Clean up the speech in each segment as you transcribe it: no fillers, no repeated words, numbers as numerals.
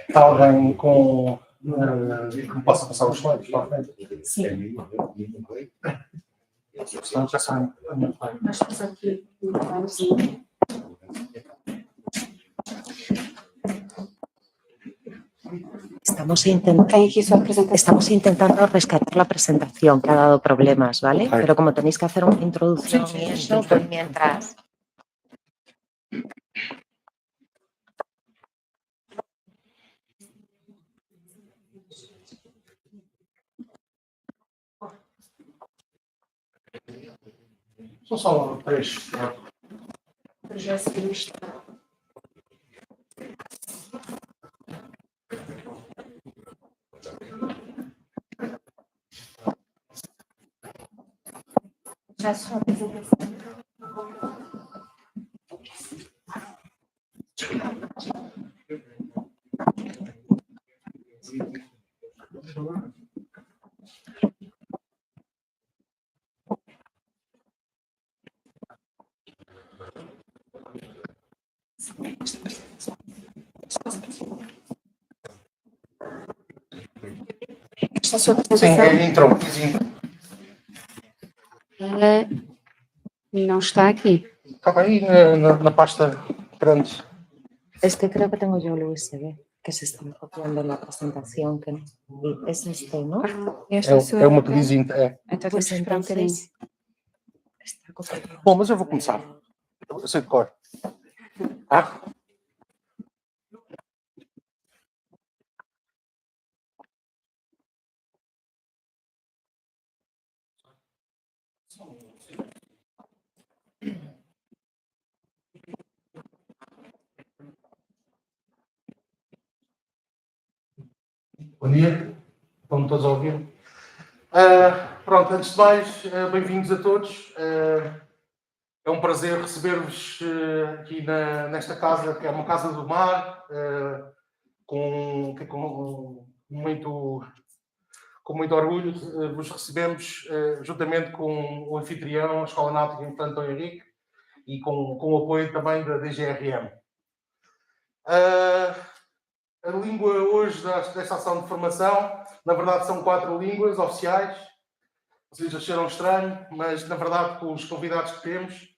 Está alguém com que me possa passar os slides para a frente? Sim. Senão já saem. Nós temos aqui um Estamos intentando rescatar la presentación que ha dado problemas, ¿vale? Okay. Pero como tenéis que hacer una introducción Sí, y sí, eso, sí. pues mientras... São só 3. já seguimos. Já só apresentação. Esta sua Sim, apresentação é intro. não está aqui. Estava aí na pasta grande. Es que creo que tengo yo el USB, que se está copiando la presentación, que no. Es este, ¿no? Esta É uma que diz. Então Pues temos que esperar um bocadinho. entonces... Está copiando. Bom, mas eu vou começar. Eu sei de cor. Ah? Bom dia, estão todos a ouvir? Pronto, antes de mais, bem-vindos a todos. É um prazer receber-vos aqui nesta casa, que é uma casa do mar, com muito orgulho vos recebemos, juntamente com o anfitrião, a Escola Náutica Infante Dom Henrique, e com o apoio também da DGRM. A língua hoje desta ação de formação, na verdade, são 4 línguas oficiais. Vocês acharam estranho, mas na verdade, com os convidados que temos,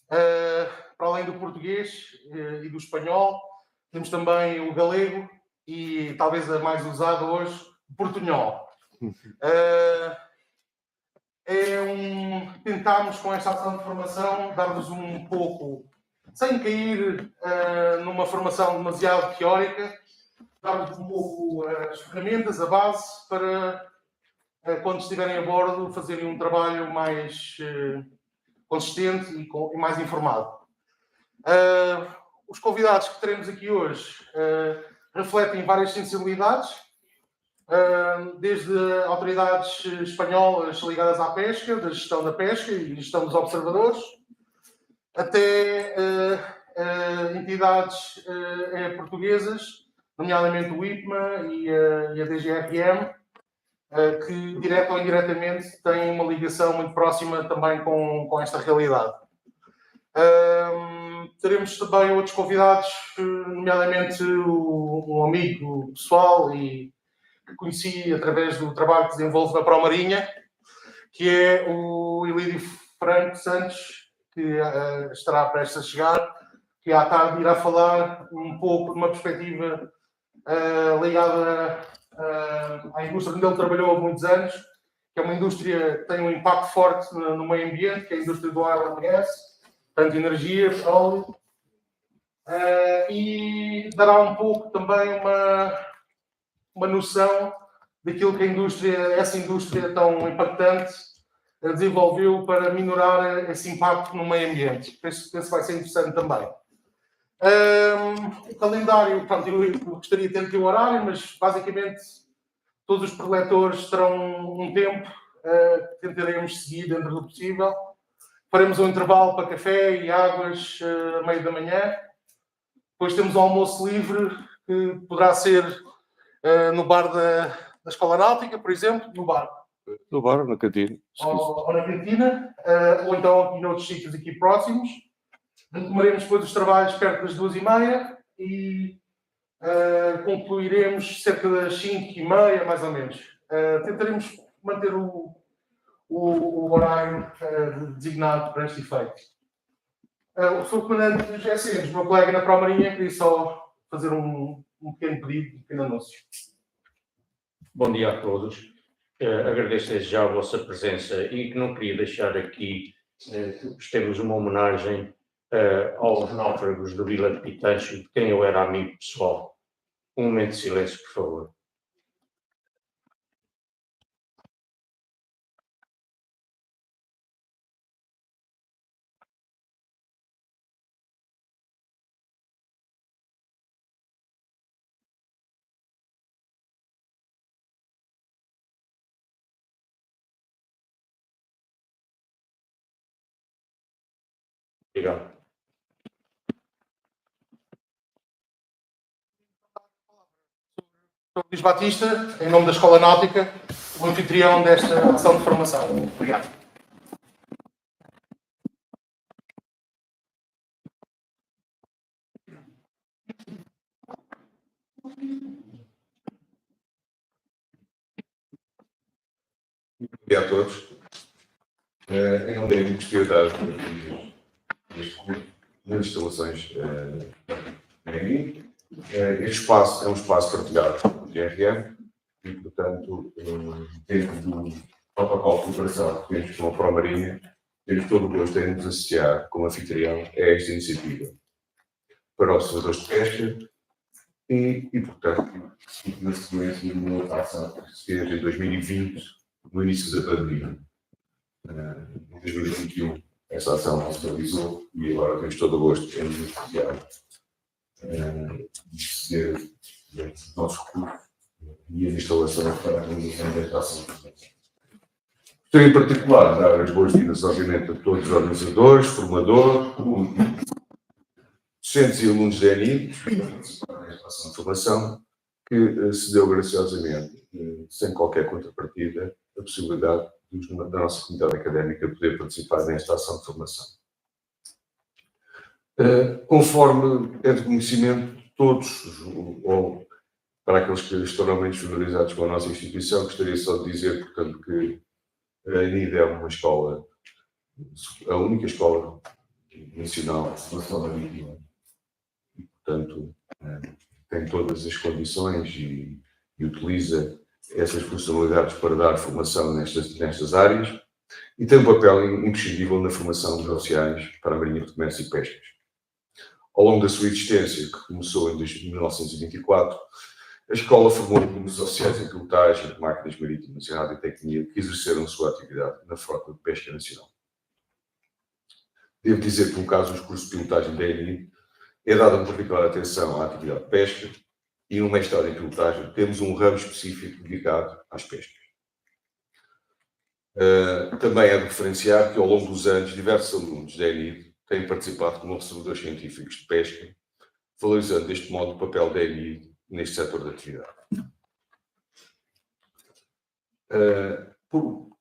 para além do português e do espanhol, temos também o galego e talvez a mais usada hoje, o portunhol. Tentámos com esta ação de formação dar-vos um pouco, sem cair numa formação demasiado teórica, dar-vos um pouco as ferramentas, a base, para quando estiverem a bordo fazerem um trabalho mais consistente e mais informado. Os convidados que teremos aqui hoje refletem várias sensibilidades, desde autoridades espanholas ligadas à pesca, da gestão da pesca e gestão dos observadores, até entidades portuguesas, nomeadamente o IPMA e a DGRM, que, direta ou indiretamente, têm uma ligação muito próxima também com esta realidade. Teremos também outros convidados, nomeadamente um amigo pessoal e que conheci através do trabalho que desenvolvo na Promarinha, que é o Ilírio Franco Santos, que estará prestes a chegar, que à tarde irá falar um pouco de uma perspectiva ligada à indústria onde ele trabalhou há muitos anos, que é uma indústria que tem um impacto forte no meio ambiente, que é a indústria do oil and gas, tanto energia, petróleo, e dará um pouco também uma noção daquilo que essa indústria tão impactante desenvolveu para minorar esse impacto no meio ambiente. Penso que vai ser interessante também. O calendário, pronto, eu gostaria de ter aqui o horário, mas basicamente todos os preletores terão um tempo que tentaremos seguir dentro do possível. Faremos um intervalo para café e águas a meio da manhã. Depois temos o almoço livre, que poderá ser no bar da Escola Náutica, por exemplo, no bar. No bar, na cantina. Ou na cantina, ou então aqui noutros sítios aqui próximos. Retomaremos depois os trabalhos perto das 2h30 e concluiremos cerca das 5h30, mais ou menos. Tentaremos manter o horário designado para este efeito. O Sr. Comandante dos GSMs, meu colega na Pró-Marinha, queria só fazer um pequeno pedido, um pequeno anúncio. Bom dia a todos. Agradeço desde já a vossa presença e que não queria deixar aqui que prestemos uma homenagem aos náufragos do Vila de Pitancho, de quem eu era amigo pessoal. Um momento de silêncio, por favor. Obrigado. Sr. Luís Batista, em nome da Escola Náutica, o anfitrião desta ação de formação. Obrigado. Bom dia a todos. Em nome da Universidade deste curso nas instalações este espaço é um espaço partilhado pelo GRM e, portanto, dentro do protocolo de cooperação que temos com a Pró-Marinha, temos todo o gosto em nos associar como anfitrião a esta iniciativa para os observadores de pesca e portanto, na sequência de uma outra ação que se fez em 2020, no início da pandemia. Em 2021, essa ação não se realizou e agora temos todo o gosto em nos associar dos nossos recursos e as instalações para a realização desta ação. Gostaria em particular de dar as boas-vindas, obviamente, a todos os organizadores, formadores, docentes e alunos da ENI, nesta ação de formação, que se deu graciosamente, sem qualquer contrapartida, a possibilidade da nossa comunidade académica poder participar nesta ação de formação. Conforme é de conhecimento, todos, ou para aqueles que estarão menos familiarizados com a nossa instituição, gostaria só de dizer, portanto, que a ENID é uma escola, a única escola nacional de formação marítima, e, portanto, tem todas as condições e utiliza essas funcionalidades para dar formação nestas áreas e tem um papel imprescindível na formação de oficiais para a Marinha de Comércio e Pescas. Ao longo da sua existência, que começou em 1924, a escola formou alguns oficiais em pilotagem de máquinas marítimas e radiotecnia que exerceram sua atividade na frota de pesca nacional. Devo dizer que, no caso dos cursos de pilotagem da ENI, é dada uma particular atenção à atividade de pesca e no mestrado em pilotagem temos um ramo específico dedicado às pescas. Também é de referenciar que ao longo dos anos diversos alunos da ENI têm participado como observadores científicos de pesca, valorizando deste modo o papel da ENI neste setor de atividade.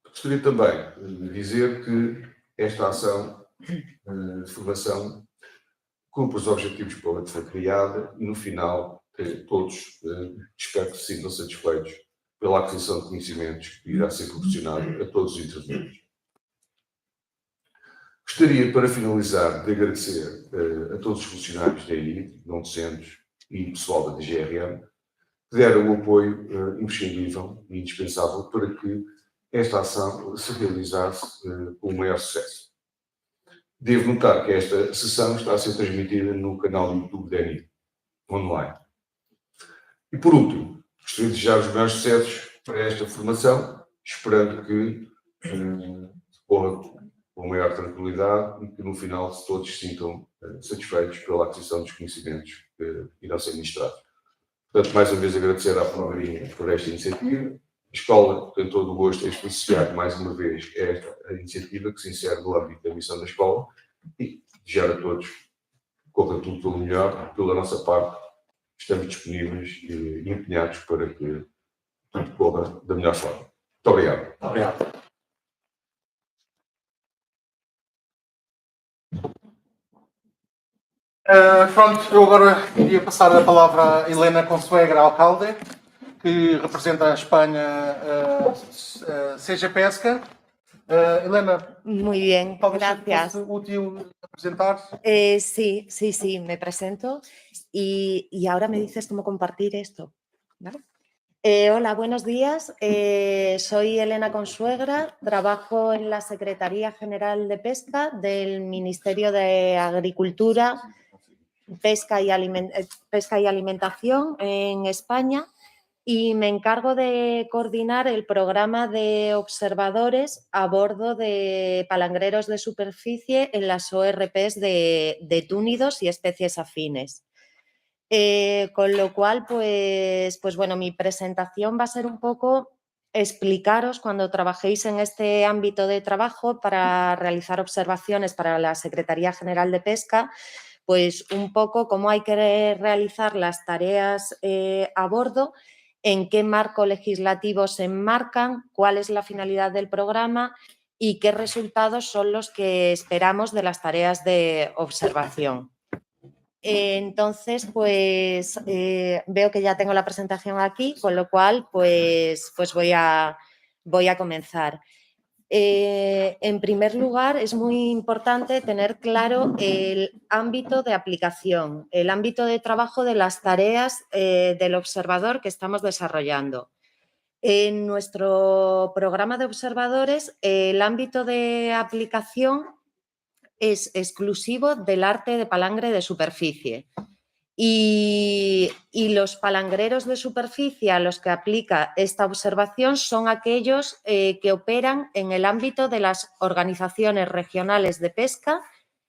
Gostaria também de dizer que esta ação de formação cumpre os objetivos para que foi criada e, no final, todos espero que se sintam satisfeitos pela aquisição de conhecimentos que irá ser proporcionado a todos os intervenientes. Gostaria, para finalizar, de agradecer a todos os funcionários da ENI, não docentes e pessoal da DGRM, que deram o apoio imprescindível e indispensável para que esta ação se realizasse com o maior sucesso. Devo notar que esta sessão está a ser transmitida no canal do YouTube da ENI, online. E, por último, gostaria de desejar os meus sucessos para esta formação, esperando que corra com maior tranquilidade e que, no final, todos se sintam satisfeitos pela aquisição dos conhecimentos que irão ser ministrados. Portanto, mais uma vez agradecer à Pró-Marinha por esta iniciativa. A escola tem todo o gosto em associar mais uma vez esta iniciativa que se insere no âmbito da missão da escola e desejar a todos que corra tudo pelo melhor. Pela nossa parte, estamos disponíveis e empenhados para que tudo corra da melhor forma. Muito obrigado. Obrigado. Pronto, eu agora iria passar a palavra a Helena Consuegra Alcalde, que representa a Espanha, Seja Pesca. Helena, Muy bien, talvez gracias. fosse útil apresentar. Sí, me presento y ahora me dices cómo compartir esto, ¿vale? Hola, buenos días. Soy Elena Consuegra, trabajo en la Secretaría General de Pesca del Ministerio de Agricultura, Pesca y Alimentación en España y me encargo de coordinar el programa de observadores a bordo de palangreros de superficie en las ORPs de túnidos y especies afines. Con lo cual, pues bueno, mi presentación va a ser un poco explicaros cuando trabajéis en este ámbito de trabajo para realizar observaciones para la Secretaría General de Pesca, pues un poco cómo hay que realizar las tareas a bordo, en qué marco legislativo se enmarcan, cuál es la finalidad del programa y qué resultados son los que esperamos de las tareas de observación. Entonces, pues veo que ya tengo la presentación aquí, con lo cual pues voy a comenzar. En primer lugar, es muy importante tener claro el ámbito de aplicación, el ámbito de trabajo de las tareas del observador que estamos desarrollando. En nuestro programa de observadores, el ámbito de aplicación es exclusivo del arte de palangre de superficie. Y los palangreros de superficie a los que aplica esta observación son aquellos que operan en el ámbito de las organizaciones regionales de pesca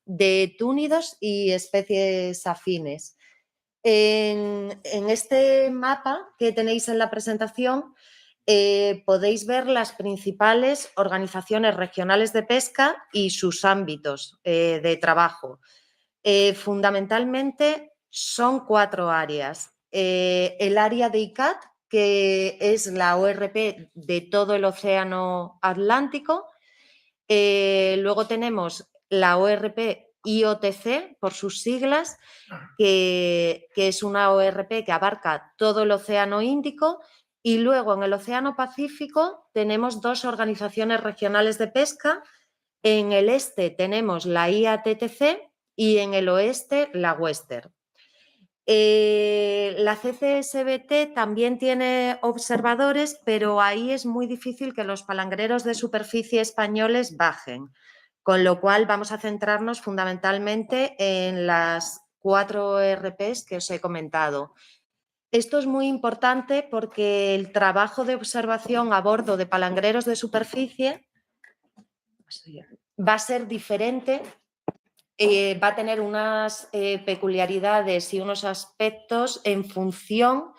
de túnidos y especies afines. En este mapa que tenéis en la presentación podéis ver las principales organizaciones regionales de pesca y sus ámbitos de trabajo. Fundamentalmente son 4 áreas. El área de ICCAT, que es la ORP de todo el océano Atlántico. Luego tenemos la ORP IOTC, por sus siglas, que es una ORP que abarca todo el océano Índico. Y luego en el océano Pacífico tenemos 2 organizaciones regionales de pesca. En el este tenemos la IATTC y en el oeste la Western. La CCSBT también tiene observadores, pero ahí es muy difícil que los palangreros de superficie españoles bajen, con lo cual vamos a centrarnos fundamentalmente en las 4 ORPs que os he comentado. Esto es muy importante porque el trabajo de observación a bordo de palangreros de superficie va a ser diferente, va a tener unas peculiaridades y unos aspectos en función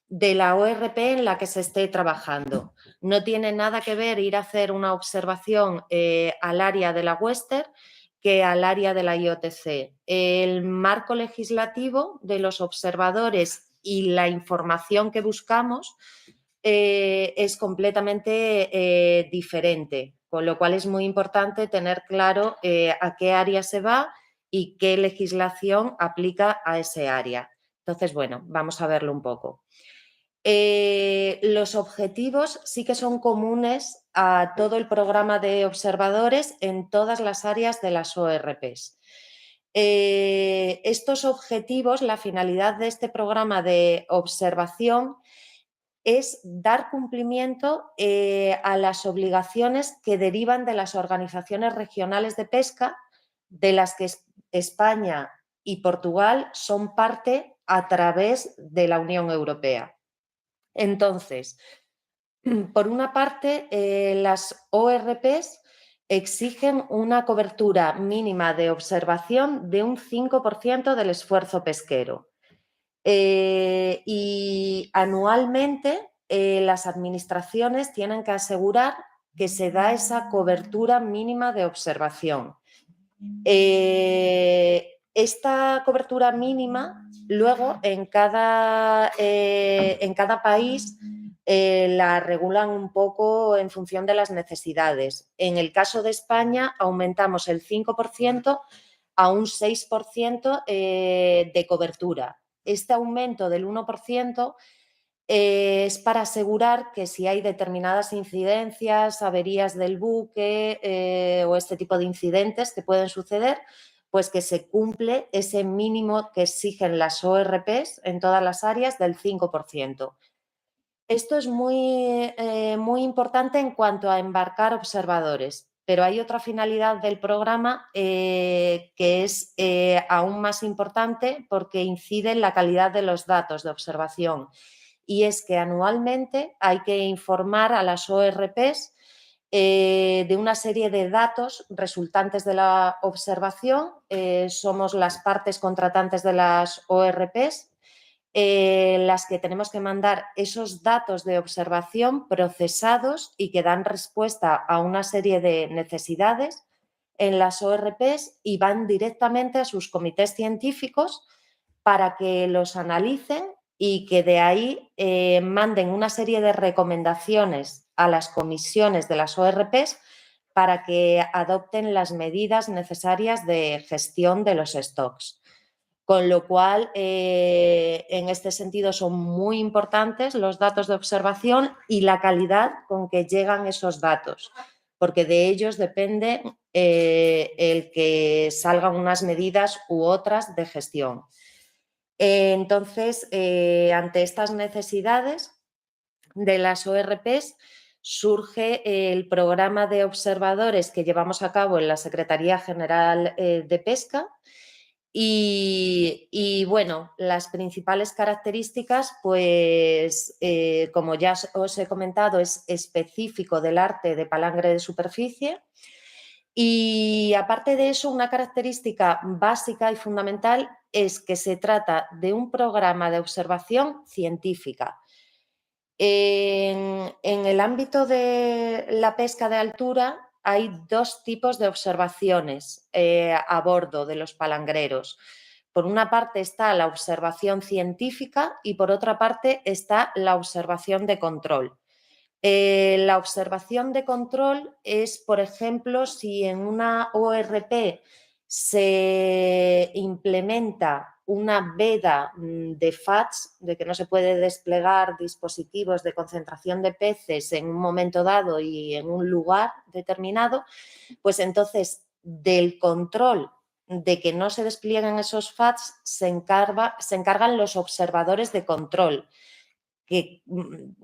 de la ORP en la que se esté trabajando. No tiene nada que ver ir a hacer una observación al área de la Western que al área de la IOTC. El marco legislativo de los observadores y la información que buscamos es completamente diferente, con lo cual es muy importante tener claro a qué área se va y qué legislación aplica a ese área. Entonces, bueno, vamos a verlo un poco. Los objetivos sí que son comunes a todo el programa de observadores en todas las áreas de las ORPs. Estos objetivos, la finalidad de este programa de observación es dar cumplimiento a las obligaciones que derivan de las organizaciones regionales de pesca, de las que España y Portugal son parte a través de la Unión Europea. Entonces, por una parte, las ORPs exigen una cobertura mínima de observación de un 5% del esfuerzo pesquero. Y anualmente las administraciones tienen que asegurar que se da esa cobertura mínima de observación. Esta cobertura mínima, luego en cada país la regulan un poco en función de las necesidades. En el caso de España aumentamos el 5% a un 6% de cobertura. Este aumento del 1% es para asegurar que si hay determinadas incidencias, averías del buque o este tipo de incidentes que pueden suceder, pues que se cumple ese mínimo que exigen las ORPs en todas las áreas del 5%. Esto es muy importante en cuanto a embarcar observadores, pero hay otra finalidad del programa que es aún más importante porque incide en la calidad de los datos de observación. Y es que anualmente hay que informar a las ORPs de una serie de datos resultantes de la observación. Somos las partes contratantes de las ORPs, las que tenemos que mandar esos datos de observación procesados y que dan respuesta a una serie de necesidades en las ORPs y van directamente a sus comités científicos para que los analicen y que de ahí manden una serie de recomendaciones a las comisiones de las ORPs para que adopten las medidas necesarias de gestión de los stocks. Con lo cual, en este sentido, son muy importantes los datos de observación y la calidad con que llegan esos datos, porque de ellos depende el que salgan unas medidas u otras de gestión. Entonces, ante estas necesidades de las ORPs, surge el programa de observadores que llevamos a cabo en la Secretaría General de Pesca. Y bueno, las principales características, pues como ya os he comentado, es específico del arte de palangre de superficie. Y aparte de eso, una característica básica y fundamental es que se trata de un programa de observación científica. En el ámbito de la pesca de altura hay dos tipos de observaciones a bordo de los palangreros. Por una parte está la observación científica y por otra parte está la observación de control. La observación de control es, por ejemplo, si en una ORP se implementa una veda de FATS, de que no se puede desplegar dispositivos de concentración de peces en un momento dado y en un lugar determinado, pues entonces del control de que no se desplieguen esos FATS se encargan los observadores de control, que,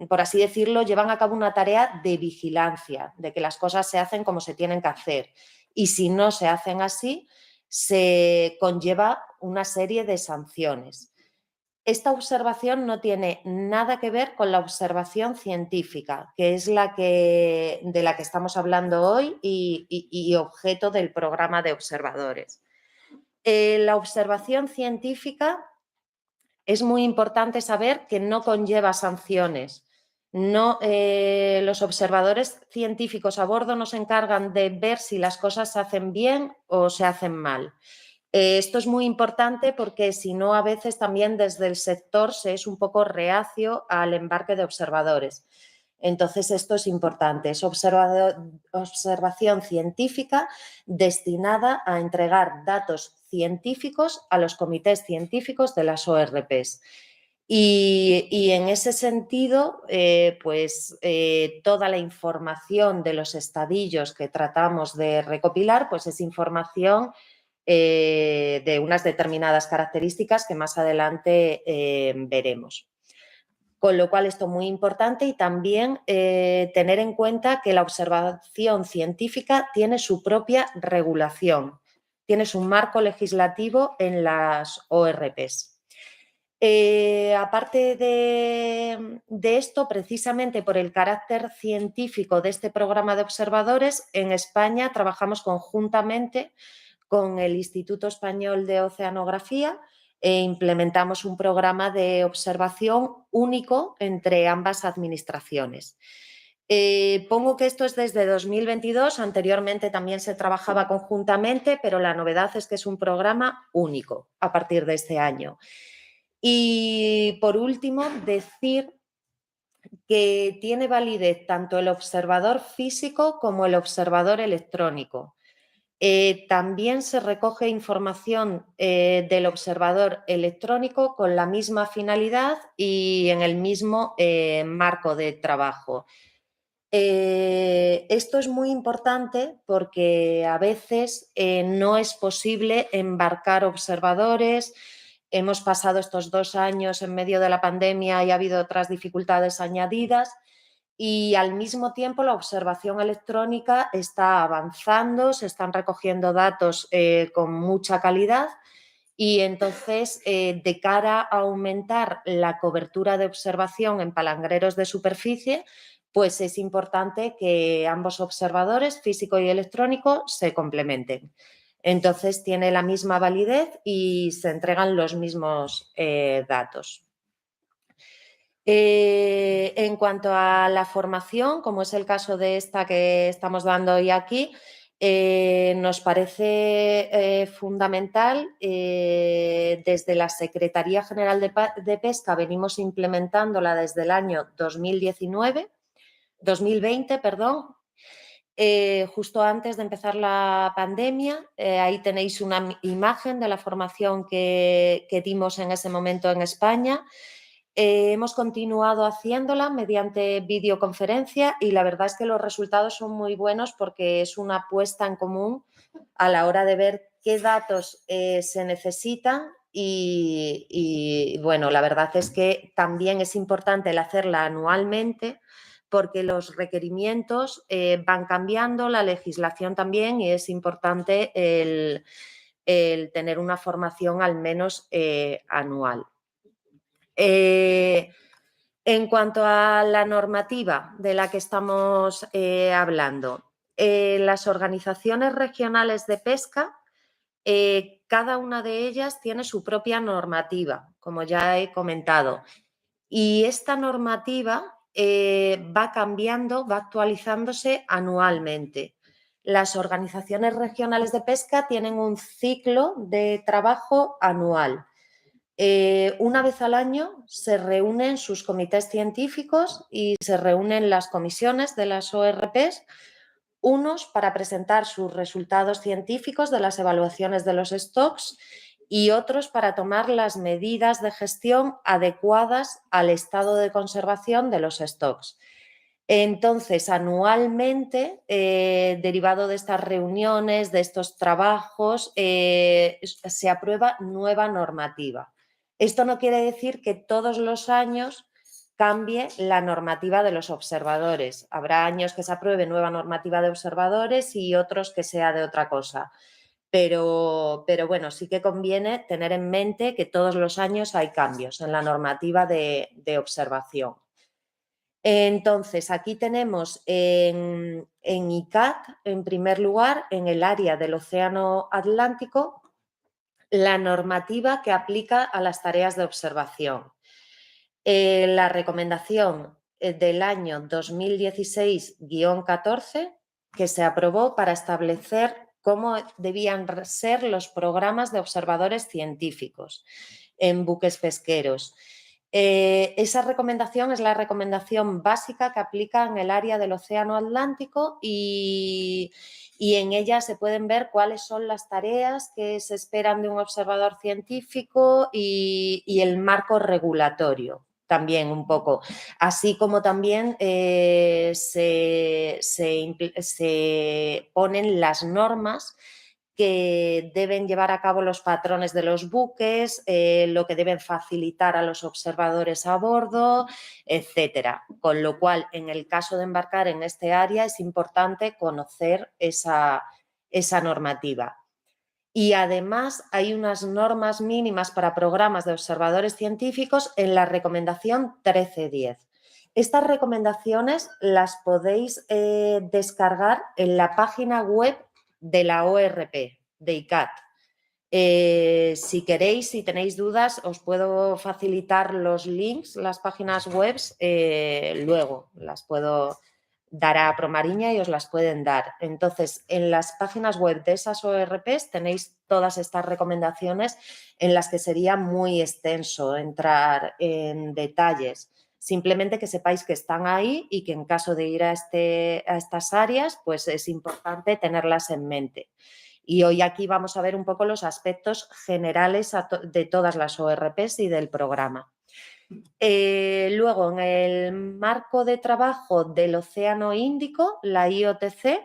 por así decirlo, llevan a cabo una tarea de vigilancia, de que las cosas se hacen como se tienen que hacer. Y si no se hacen así, se conlleva una serie de sanciones. Esta observación no tiene nada que ver con la observación científica, que es de la que estamos hablando hoy y objeto del programa de observadores. La observación científica es muy importante saber que no conlleva sanciones. Los observadores científicos a bordo no se encargan de ver si las cosas se hacen bien o se hacen mal. Esto es muy importante porque si no, a veces también desde el sector se es un poco reacio al embarque de observadores. Entonces, esto es importante, es observación científica destinada a entregar datos científicos a los comités científicos de las ORPs. Y en ese sentido, toda la información de los estadillos que tratamos de recopilar, pues es información de unas determinadas características que más adelante veremos. Con lo cual, esto es muy importante y también tener en cuenta que la observación científica tiene su propia regulación, tiene su marco legislativo en las ORPs. Aparte de esto, precisamente por el carácter científico de este programa de observadores, en España trabajamos conjuntamente con el Instituto Español de Oceanografía e implementamos un programa de observación único entre ambas administraciones. Pongo que esto es desde 2022, anteriormente también se trabajaba conjuntamente, pero la novedad es que es un programa único a partir de este año. Y por último, decir que tiene validez tanto el observador físico como el observador electrónico. También se recoge información del observador electrónico con la misma finalidad y en el mismo marco de trabajo. Esto es muy importante porque a veces no es posible embarcar observadores. Hemos pasado estos 2 años en medio de la pandemia y ha habido otras dificultades añadidas. Y al mismo tiempo la observación electrónica está avanzando, se están recogiendo datos con mucha calidad y entonces de cara a aumentar la cobertura de observación en palangreros de superficie, pues es importante que ambos observadores, físico y electrónico, se complementen. Entonces tiene la misma validez y se entregan los mismos datos. En cuanto a la formación, como es el caso de esta que estamos dando hoy aquí, nos parece fundamental. Desde la Secretaría General de Pesca venimos implementándola desde el año 2020, justo antes de empezar la pandemia. Ahí tenéis una imagen de la formación que dimos en ese momento en España. Hemos continuado haciéndola mediante videoconferencia y la verdad es que los resultados son muy buenos porque es una puesta en común a la hora de ver qué datos se necesitan y bueno, la verdad es que también es importante el hacerla anualmente porque los requerimientos van cambiando, la legislación también, y es importante el tener una formación al menos anual. En cuanto a la normativa de la que estamos hablando, las organizaciones regionales de pesca, cada una de ellas tiene su propia normativa, como ya he comentado. Y esta normativa va cambiando, va actualizándose anualmente. Las organizaciones regionales de pesca tienen un ciclo de trabajo anual. Una vez al año se reúnen sus comités científicos y se reúnen las comisiones de las ORPs, unos para presentar sus resultados científicos de las evaluaciones de los stocks y otros para tomar las medidas de gestión adecuadas al estado de conservación de los stocks. Entonces, anualmente, derivado de estas reuniones, de estos trabajos, se aprueba nueva normativa. Esto no quiere decir que todos los años cambie la normativa de los observadores. Habrá años que se apruebe nueva normativa de observadores y otros que sea de otra cosa. Pero bueno, sí que conviene tener en mente que todos los años hay cambios en la normativa de observación. Entonces, aquí tenemos en ICCAT, en primer lugar, en el área del Océano Atlántico, la normativa que aplica a las tareas de observación. La recomendación del año 2016-14, que se aprobó para establecer cómo debían ser los programas de observadores científicos en buques pesqueros. Esa recomendación es la recomendación básica que aplica en el área del Océano Atlántico y en ella se pueden ver cuáles son las tareas que se esperan de un observador científico y el marco regulatorio también un poco, así como también se ponen las normas que deben llevar a cabo los patrones de los buques, lo que deben facilitar a los observadores a bordo, etcétera. Con lo cual, en el caso de embarcar en este área, es importante conocer esa normativa. Y además hay unas normas mínimas para programas de observadores científicos en la recomendación 1310. Estas recomendaciones las podéis descargar en la página web de la ORP, de ICCAT. Si queréis, si tenéis dudas, os puedo facilitar los links, las páginas web, luego las puedo dar a Promariña y os las pueden dar. Entonces, en las páginas web de esas ORPs tenéis todas estas recomendaciones en las que sería muy extenso entrar en detalles. Simplemente que sepáis que están ahí y que en caso de ir a estas áreas, pues es importante tenerlas en mente. Y hoy aquí vamos a ver un poco los aspectos generales de todas las ORPs y del programa. Luego, en el marco de trabajo del Océano Índico, la IOTC,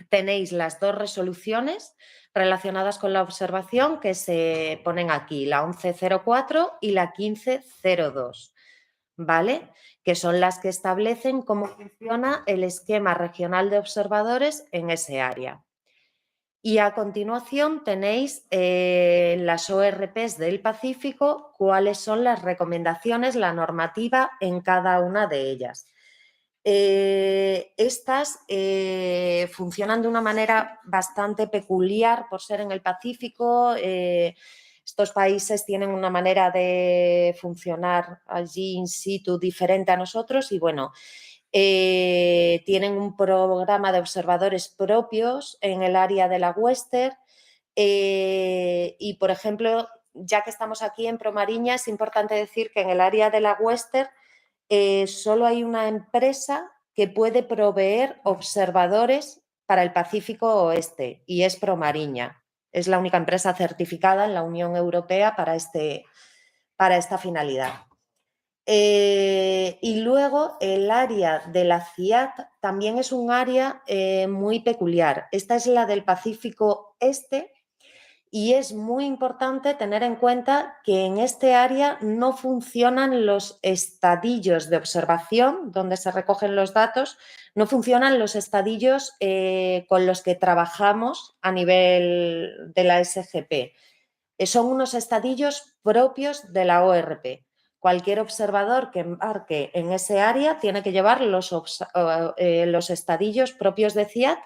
tenéis las dos resoluciones relacionadas con la observación que se ponen aquí, la 1104 y la 1502, ¿vale? Que son las que establecen cómo funciona el esquema regional de observadores en ese área. Y a continuación tenéis las ORPs del Pacífico, cuáles son las recomendaciones, la normativa en cada una de ellas. Estas funcionan de una manera bastante peculiar por ser en el Pacífico. Estos países tienen una manera de funcionar allí in situ diferente a nosotros y bueno, tienen un programa de observadores propios en el área de la Western y, por ejemplo, ya que estamos aquí en Promariña, es importante decir que en el área de la Western solo hay una empresa que puede proveer observadores para el Pacífico Oeste y es Promariña. Es la única empresa certificada en la Unión Europea para esta finalidad. Y luego el área de la CIAT también es un área muy peculiar. Esta es la del Pacífico Este y es muy importante tener en cuenta que en este área no funcionan los estadillos de observación donde se recogen los datos, no funcionan los estadillos con los que trabajamos a nivel de la SGP. Son unos estadillos propios de la ORP. Cualquier observador que embarque en ese área tiene que llevar los estadillos propios de CIAT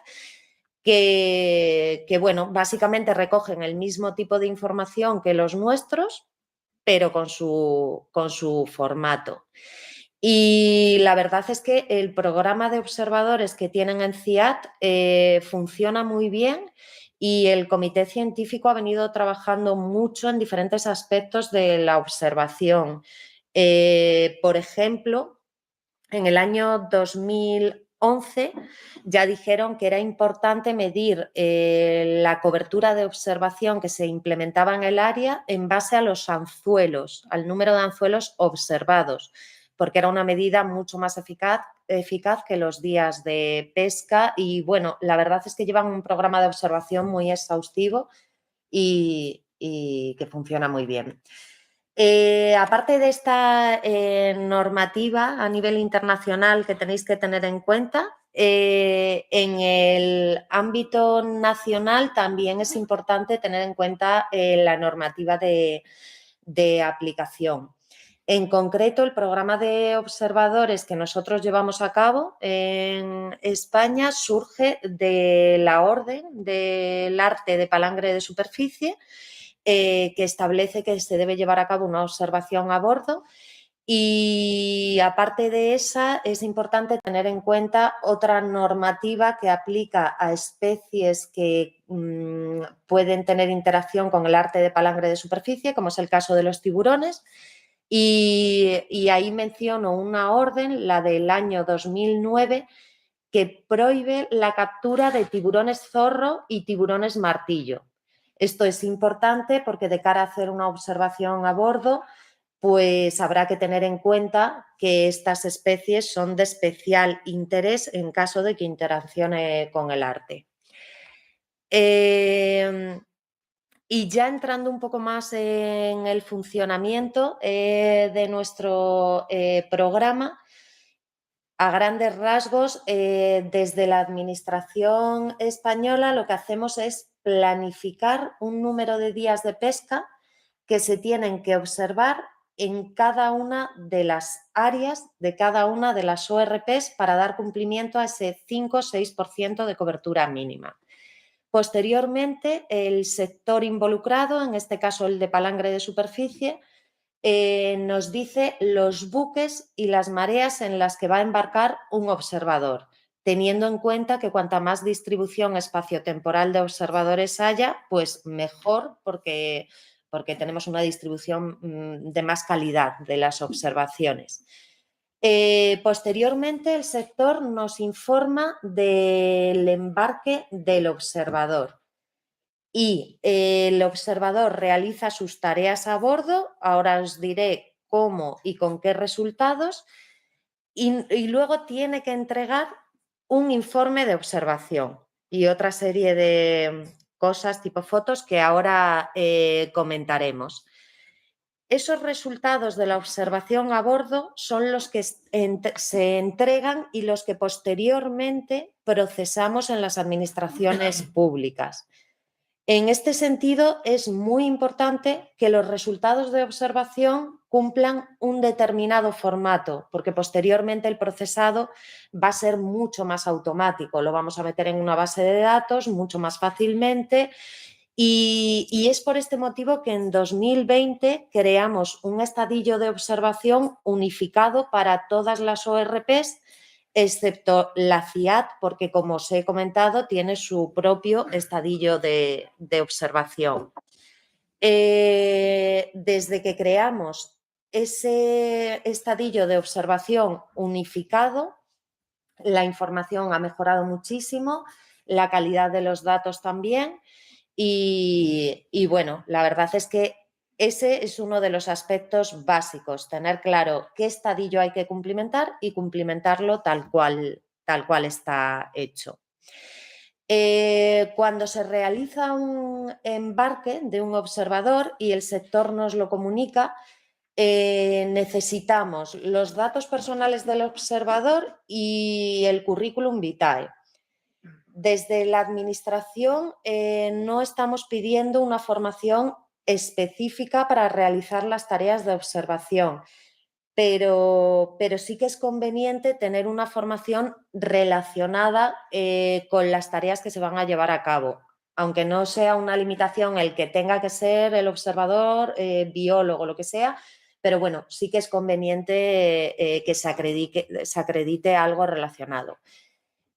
que, bueno, básicamente recogen el mismo tipo de información que los nuestros, pero con su formato. Y la verdad es que el programa de observadores que tienen en CIAT funciona muy bien y el comité científico ha venido trabajando mucho en diferentes aspectos de la observación. Por ejemplo, en el año 2011 ya dijeron que era importante medir la cobertura de observación que se implementaba en el área en base a los anzuelos, al número de anzuelos observados, porque era una medida mucho más eficaz que los días de pesca y, bueno, la verdad es que llevan un programa de observación muy exhaustivo y que funciona muy bien. Aparte de esta normativa a nivel internacional que tenéis que tener en cuenta, en el ámbito nacional también es importante tener en cuenta la normativa de aplicación. En concreto, el programa de observadores que nosotros llevamos a cabo en España surge de la Orden del Arte de Palangre de Superficie, que establece que se debe llevar a cabo una observación a bordo y aparte de esa es importante tener en cuenta otra normativa que aplica a especies que pueden tener interacción con el arte de palangre de superficie, como es el caso de los tiburones. Y ahí menciono una orden, la del año 2009, que prohíbe la captura de tiburones zorro y tiburones martillo. Esto es importante porque de cara a hacer una observación a bordo, pues habrá que tener en cuenta que estas especies son de especial interés en caso de que interaccione con el arte. Y ya entrando un poco más en el funcionamiento de nuestro programa, a grandes rasgos, desde la Administración española lo que hacemos es planificar un número de días de pesca que se tienen que observar en cada una de las áreas de cada una de las ORPs para dar cumplimiento a ese 5 o 6% de cobertura mínima. Posteriormente, el sector involucrado, en este caso el de palangre de superficie, nos dice los buques y las mareas en las que va a embarcar un observador, teniendo en cuenta que cuanta más distribución espaciotemporal de observadores haya, pues mejor porque tenemos una distribución de más calidad de las observaciones. Posteriormente, el sector nos informa del embarque del observador. y el observador realiza sus tareas a bordo. Ahora os diré cómo y con qué resultados. Y luego tiene que entregar un informe de observación y otra serie de cosas tipo fotos que ahora comentaremos. Esos resultados de la observación a bordo son los que se entregan y los que posteriormente procesamos en las administraciones públicas. En este sentido, es muy importante que los resultados de observación cumplan un determinado formato, porque posteriormente el procesado va a ser mucho más automático. Lo vamos a meter en una base de datos mucho más fácilmente y es por este motivo que en 2020 creamos un estadillo de observación unificado para todas las ORPs, excepto la CIAT, porque como os he comentado, tiene su propio estadillo de observación. Desde que creamos ese estadillo de observación unificado, la información ha mejorado muchísimo, la calidad de los datos también y bueno, la verdad es que ese es uno de los aspectos básicos, tener claro qué estadillo hay que cumplimentar y cumplimentarlo tal cual está hecho. Cuando se realiza un embarque de un observador y el sector nos lo comunica, necesitamos los datos personales del observador y el currículum vitae. Desde la administración no estamos pidiendo una formación específica para realizar las tareas de observación, pero sí que es conveniente tener una formación relacionada con las tareas que se van a llevar a cabo, aunque no sea una limitación el que tenga que ser el observador, biólogo, lo que sea, pero bueno, sí que es conveniente que se acredite algo relacionado.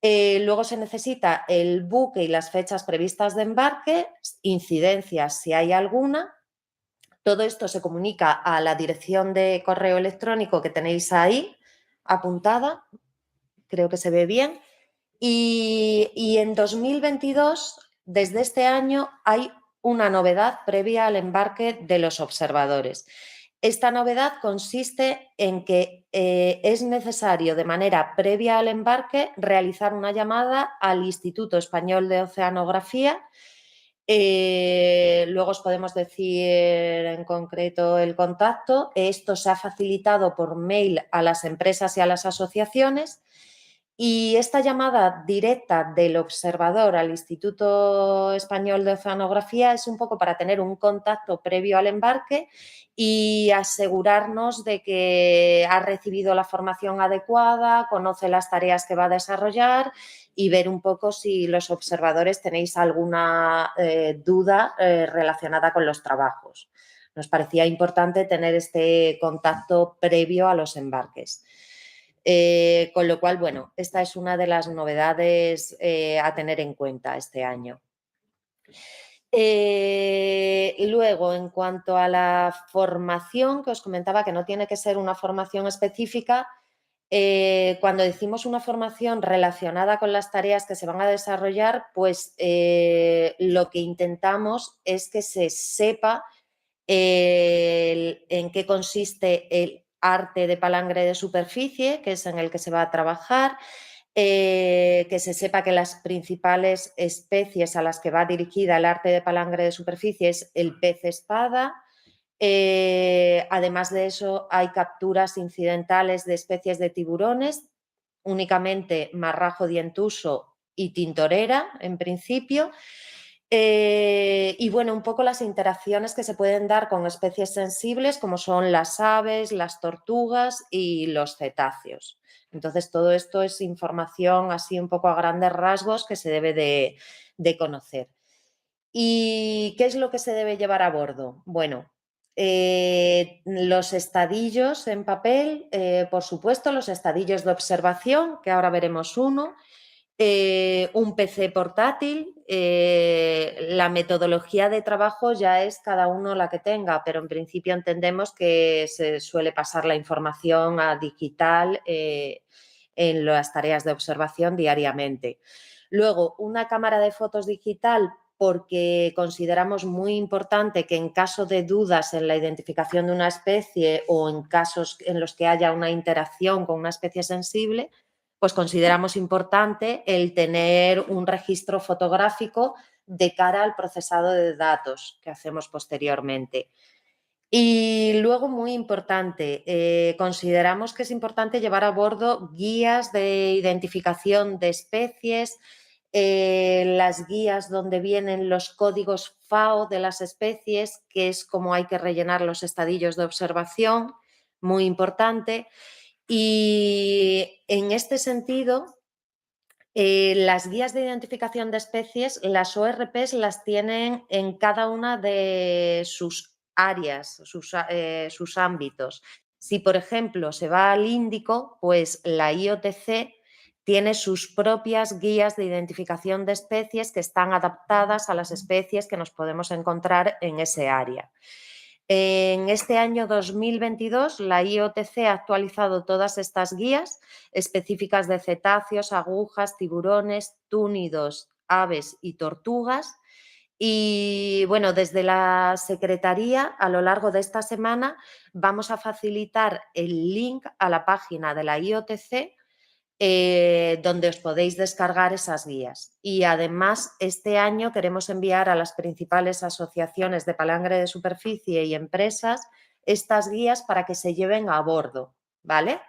Luego se necesita el buque y las fechas previstas de embarque, incidencias si hay alguna. Todo esto se comunica a la dirección de correo electrónico que tenéis ahí apuntada, creo que se ve bien. Y en 2022, desde este año, hay una novedad previa al embarque de los observadores. Esta novedad consiste en que es necesario de manera previa al embarque realizar una llamada al Instituto Español de Oceanografía. Luego os podemos decir en concreto el contacto. Esto se ha facilitado por mail a las empresas y a las asociaciones. Y esta llamada directa del observador al Instituto Español de Oceanografía es un poco para tener un contacto previo al embarque y asegurarnos de que ha recibido la formación adecuada, conoce las tareas que va a desarrollar y ver un poco si los observadores tenéis alguna duda relacionada con los trabajos. Nos parecía importante tener este contacto previo a los embarques. Con lo cual, bueno, esta es una de las novedades a tener en cuenta este año. Luego, en cuanto a la formación, que os comentaba que no tiene que ser una formación específica, cuando decimos una formación relacionada con las tareas que se van a desarrollar, pues lo que intentamos es que se sepa en qué consiste el arte de palangre de superficie, que es en el que se va a trabajar, que se sepa que las principales especies a las que va dirigida el arte de palangre de superficie es el pez espada. Además de eso, hay capturas incidentales de especies de tiburones, únicamente marrajo dientuso y tintorera, en principio. Y bueno, un poco las interacciones que se pueden dar con especies sensibles como son las aves, las tortugas y los cetáceos. Entonces, todo esto es información así un poco a grandes rasgos que se debe de conocer. ¿Y qué es lo que se debe llevar a bordo? Bueno, los estadillos en papel, por supuesto, los estadillos de observación, que ahora veremos uno, un PC portátil. La metodología de trabajo ya es cada uno la que tenga, pero en principio entendemos que se suele pasar la información a digital en las tareas de observación diariamente. Luego, una cámara de fotos digital porque consideramos muy importante que en caso de dudas en la identificación de una especie o en casos en los que haya una interacción con una especie sensible, pues consideramos importante el tener un registro fotográfico de cara al procesado de datos que hacemos posteriormente. Y luego, muy importante, consideramos que es importante llevar a bordo guías de identificación de especies, las guías donde vienen los códigos FAO de las especies, que es como hay que rellenar los estadillos de observación, muy importante. Y en este sentido, las guías de identificación de especies, las ORPs las tienen en cada una de sus áreas, sus ámbitos. Si, por ejemplo, se va al Índico, pues la IOTC tiene sus propias guías de identificación de especies que están adaptadas a las especies que nos podemos encontrar en ese área. En este año 2022, la IOTC ha actualizado todas estas guías específicas de cetáceos, agujas, tiburones, túnidos, aves y tortugas. Y bueno, desde la Secretaría, a lo largo de esta semana, vamos a facilitar el link a la página de la IOTC donde os podéis descargar esas guías. Y además, este año queremos enviar a las principales asociaciones de palangre de superficie y empresas estas guías para que se lleven a bordo, ¿vale?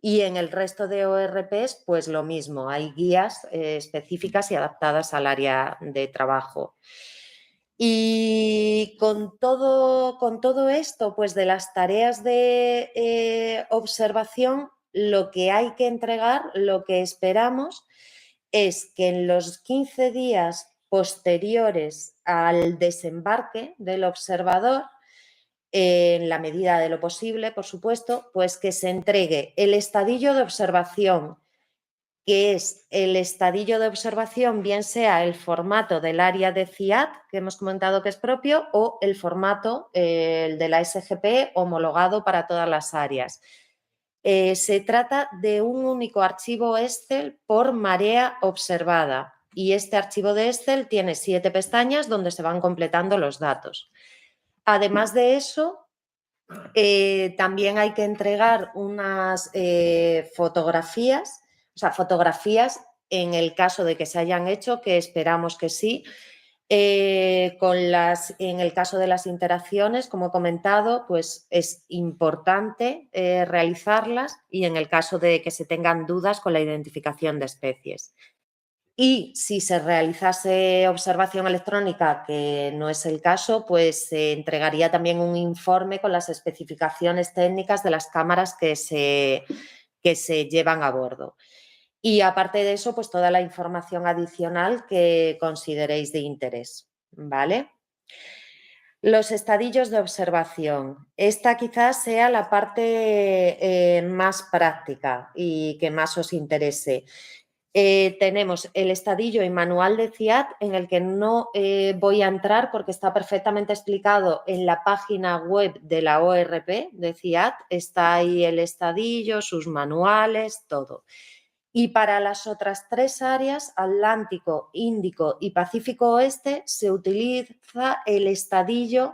Y en el resto de ORPs, pues lo mismo, hay guías específicas y adaptadas al área de trabajo. Y con todo esto, pues de las tareas de observación, lo que hay que entregar, lo que esperamos es que en los 15 días posteriores al desembarque del observador, en la medida de lo posible, por supuesto, pues que se entregue el estadillo de observación, que es el estadillo de observación, bien sea el formato del área de CIAT, que hemos comentado que es propio, o el formato, el de la SGP, homologado para todas las áreas. Se trata de un único archivo Excel por marea observada y este archivo de Excel tiene 7 pestañas donde se van completando los datos. Además de eso, también hay que entregar unas fotografías, o sea, fotografías en el caso de que se hayan hecho, que esperamos que sí. En el caso de las interacciones, como he comentado, pues es importante realizarlas y en el caso de que se tengan dudas con la identificación de especies. Y si se realizase observación electrónica, que no es el caso, pues se entregaría también un informe con las especificaciones técnicas de las cámaras que se llevan a bordo. Y aparte de eso, pues toda la información adicional que consideréis de interés, ¿vale? Los estadillos de observación. Esta quizás sea la parte más práctica y que más os interese. Tenemos el estadillo y manual de CIAT, en el que no voy a entrar porque está perfectamente explicado en la página web de la ORP de CIAT. Está ahí el estadillo, sus manuales, todo. Y para las otras 3 áreas, Atlántico, Índico y Pacífico Oeste, se utiliza el estadillo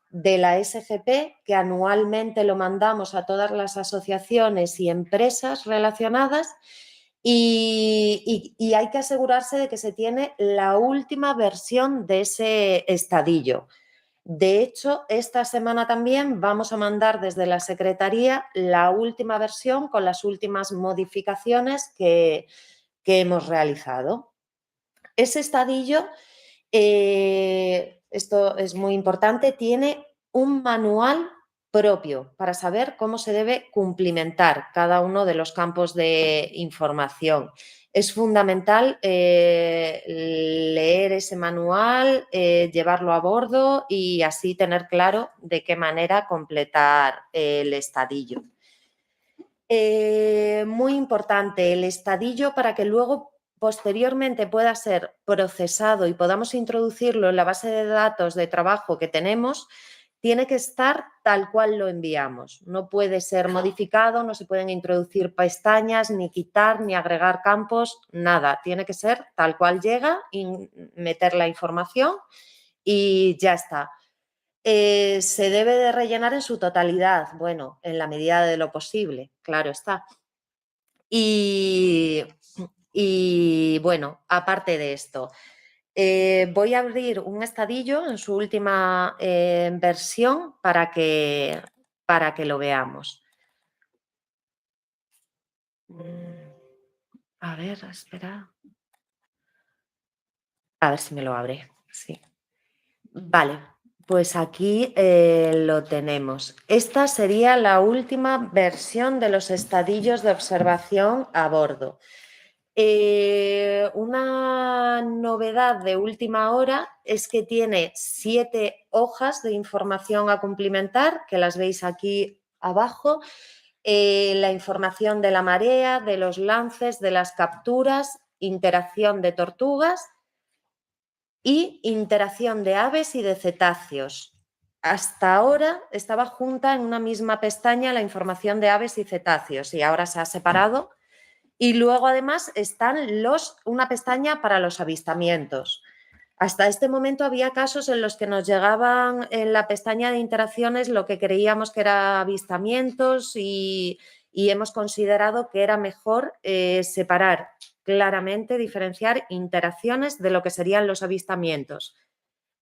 de la SGP, que anualmente lo mandamos a todas las asociaciones y empresas relacionadas y hay que asegurarse de que se tiene la última versión de ese estadillo. De hecho, esta semana también vamos a mandar desde la Secretaría la última versión con las últimas modificaciones que hemos realizado. Ese estadillo, esto es muy importante, tiene un manual propio para saber cómo se debe cumplimentar cada uno de los campos de información. Es fundamental leer ese manual, llevarlo a bordo y así tener claro de qué manera completar el estadillo. Muy importante, el estadillo para que luego posteriormente pueda ser procesado y podamos introducirlo en la base de datos de trabajo que tenemos, tiene que estar tal cual lo enviamos. No puede ser modificado, no se pueden introducir pestañas, ni quitar, ni agregar campos, nada. Tiene que ser tal cual llega y meter la información y ya está. Se debe de rellenar en su totalidad, bueno, en la medida de lo posible, claro está. Y bueno, aparte de esto, voy a abrir un estadillo en su última versión para que lo veamos. A ver, espera. A ver si me lo abre. Sí. Vale, pues aquí lo tenemos. Esta sería la última versión de los estadillos de observación a bordo. Una novedad de última hora es que tiene 7 hojas de información a cumplimentar, que las veis aquí abajo. La información de la marea, de los lances, de las capturas, interacción de tortugas y interacción de aves y de cetáceos. Hasta ahora estaba junta en una misma pestaña la información de aves y cetáceos y ahora se ha separado. Y luego además están una pestaña para los avistamientos. Hasta este momento había casos en los que nos llegaban en la pestaña de interacciones lo que creíamos que eran avistamientos y hemos considerado que era mejor separar claramente, diferenciar interacciones de lo que serían los avistamientos.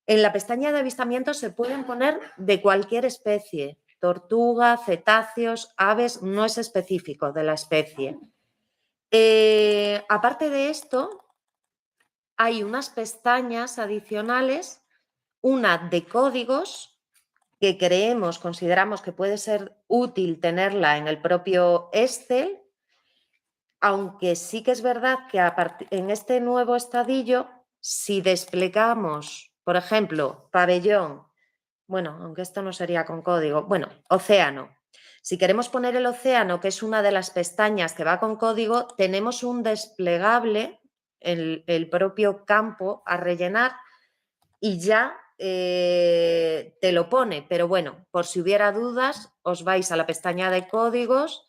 En la pestaña de avistamientos se pueden poner de cualquier especie, tortuga, cetáceos, aves, no es específico de la especie. Aparte de esto, hay unas pestañas adicionales, una de códigos que consideramos que puede ser útil tenerla en el propio Excel, aunque sí que es verdad que en este nuevo estadillo, si desplegamos, por ejemplo, pabellón, bueno, aunque esto no sería con código, bueno, océano. Si queremos poner el océano, que es una de las pestañas que va con código, tenemos un desplegable en el propio campo a rellenar y ya te lo pone. Pero bueno, por si hubiera dudas, os vais a la pestaña de códigos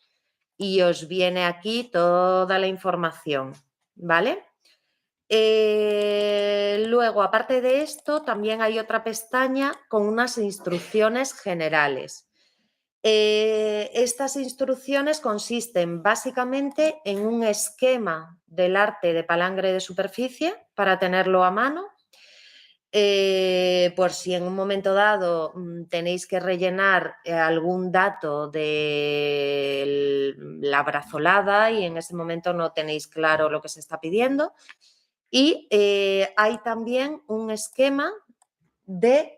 y os viene aquí toda la información, ¿vale? Luego, aparte de esto, también hay otra pestaña con unas instrucciones generales. Estas instrucciones consisten básicamente en un esquema del arte de palangre de superficie para tenerlo a mano. Por si en un momento dado tenéis que rellenar algún dato de la brazolada y en ese momento no tenéis claro lo que se está pidiendo. Y hay también un esquema de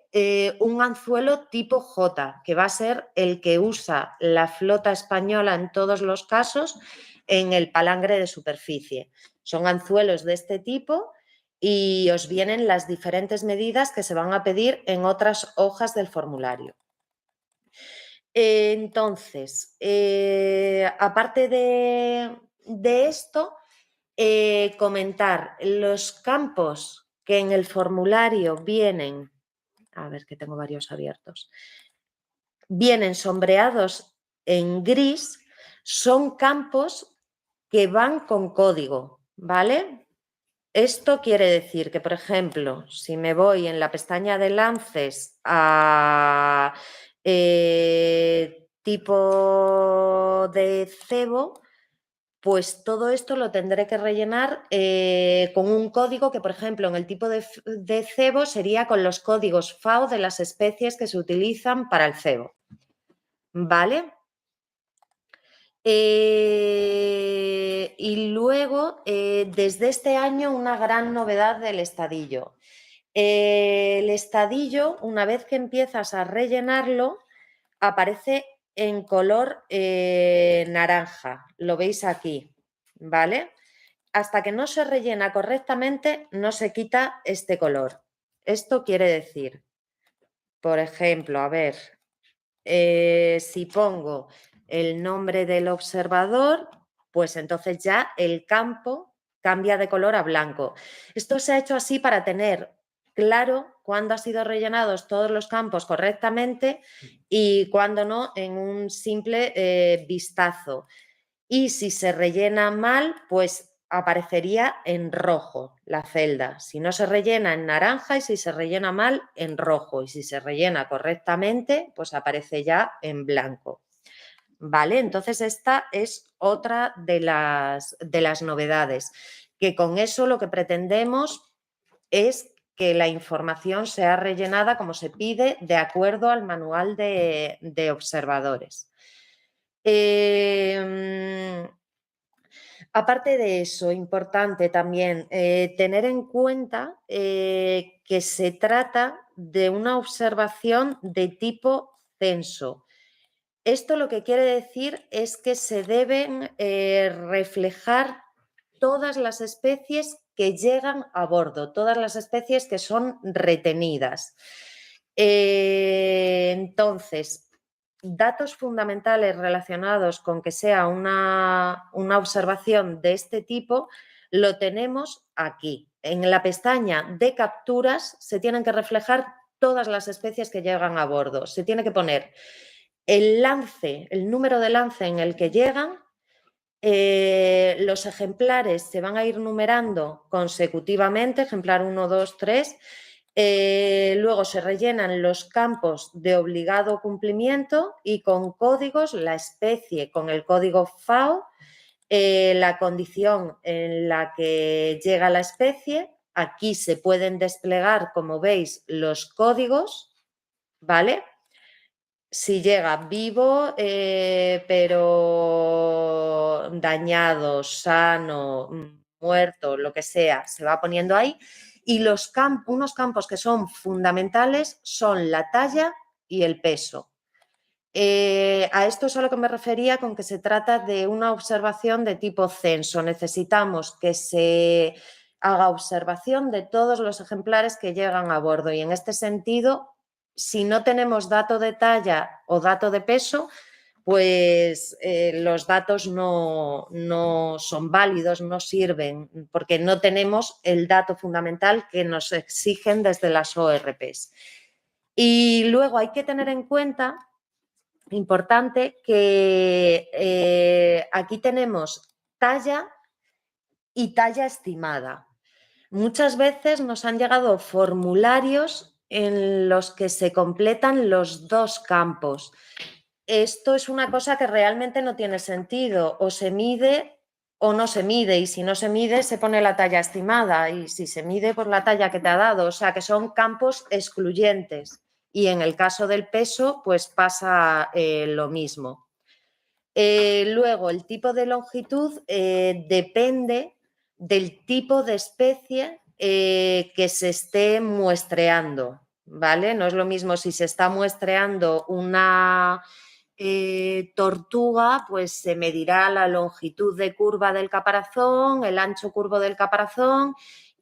un anzuelo tipo J, que va a ser el que usa la flota española en todos los casos en el palangre de superficie. Son anzuelos de este tipo y os vienen las diferentes medidas que se van a pedir en otras hojas del formulario. Entonces, aparte de esto, comentar los campos que en el formulario vienen, a ver que tengo varios abiertos, vienen sombreados en gris, son campos que van con código, ¿vale? Esto quiere decir que, por ejemplo, si me voy en la pestaña de lances a tipo de cebo, pues todo esto lo tendré que rellenar con un código que, por ejemplo, en el tipo de cebo sería con los códigos FAO de las especies que se utilizan para el cebo. ¿Vale? Y luego, desde este año, una gran novedad del estadillo. El estadillo, una vez que empiezas a rellenarlo, aparece en color naranja. Lo veis aquí, ¿vale? Hasta que no se rellena correctamente, no se quita este color. Esto quiere decir, por ejemplo, a ver, si pongo el nombre del observador, pues entonces ya el campo cambia de color a blanco. Esto se ha hecho así para tener claro cuándo han sido rellenados todos los campos correctamente y cuándo no en un simple vistazo. Y si se rellena mal, pues aparecería en rojo la celda. Si no se rellena, en naranja, y si se rellena mal, en rojo. Y si se rellena correctamente, pues aparece ya en blanco. ¿Vale? Entonces esta es otra de las novedades, que con eso lo que pretendemos es que la información sea rellenada como se pide de acuerdo al manual de observadores. Aparte de eso, importante también tener en cuenta que se trata de una observación de tipo censo. Esto lo que quiere decir es que se deben reflejar todas las especies que llegan a bordo, todas las especies que son retenidas. Entonces, datos fundamentales relacionados con que sea una observación de este tipo lo tenemos aquí. En la pestaña de capturas se tienen que reflejar todas las especies que llegan a bordo. Se tiene que poner el lance, el número de lance en el que llegan. Los ejemplares se van a ir numerando consecutivamente, ejemplar 1, 2, 3. Luego se rellenan los campos de obligado cumplimiento y con códigos, la especie con el código FAO, la condición en la que llega la especie. Aquí se pueden desplegar, como veis, los códigos, ¿vale? Si llega vivo, pero dañado, sano, muerto, lo que sea, se va poniendo ahí. Y unos campos que son fundamentales son la talla y el peso. A esto es a lo que me refería con que se trata de una observación de tipo censo. Necesitamos que se haga observación de todos los ejemplares que llegan a bordo y en este sentido, si no tenemos dato de talla o dato de peso, pues los datos no son válidos, no sirven, porque no tenemos el dato fundamental que nos exigen desde las ORPs. Y luego hay que tener en cuenta, importante, que aquí tenemos talla y talla estimada. Muchas veces nos han llegado formularios en los que se completan los dos campos. Esto es una cosa que realmente no tiene sentido. O se mide o no se mide. Y si no se mide, se pone la talla estimada. Y si se mide, pues la talla que te ha dado. O sea, que son campos excluyentes. Y en el caso del peso, pues pasa lo mismo. Luego, el tipo de longitud depende del tipo de especie que se esté muestreando, ¿vale? No es lo mismo si se está muestreando una tortuga, pues se medirá la longitud de curva del caparazón, el ancho curvo del caparazón,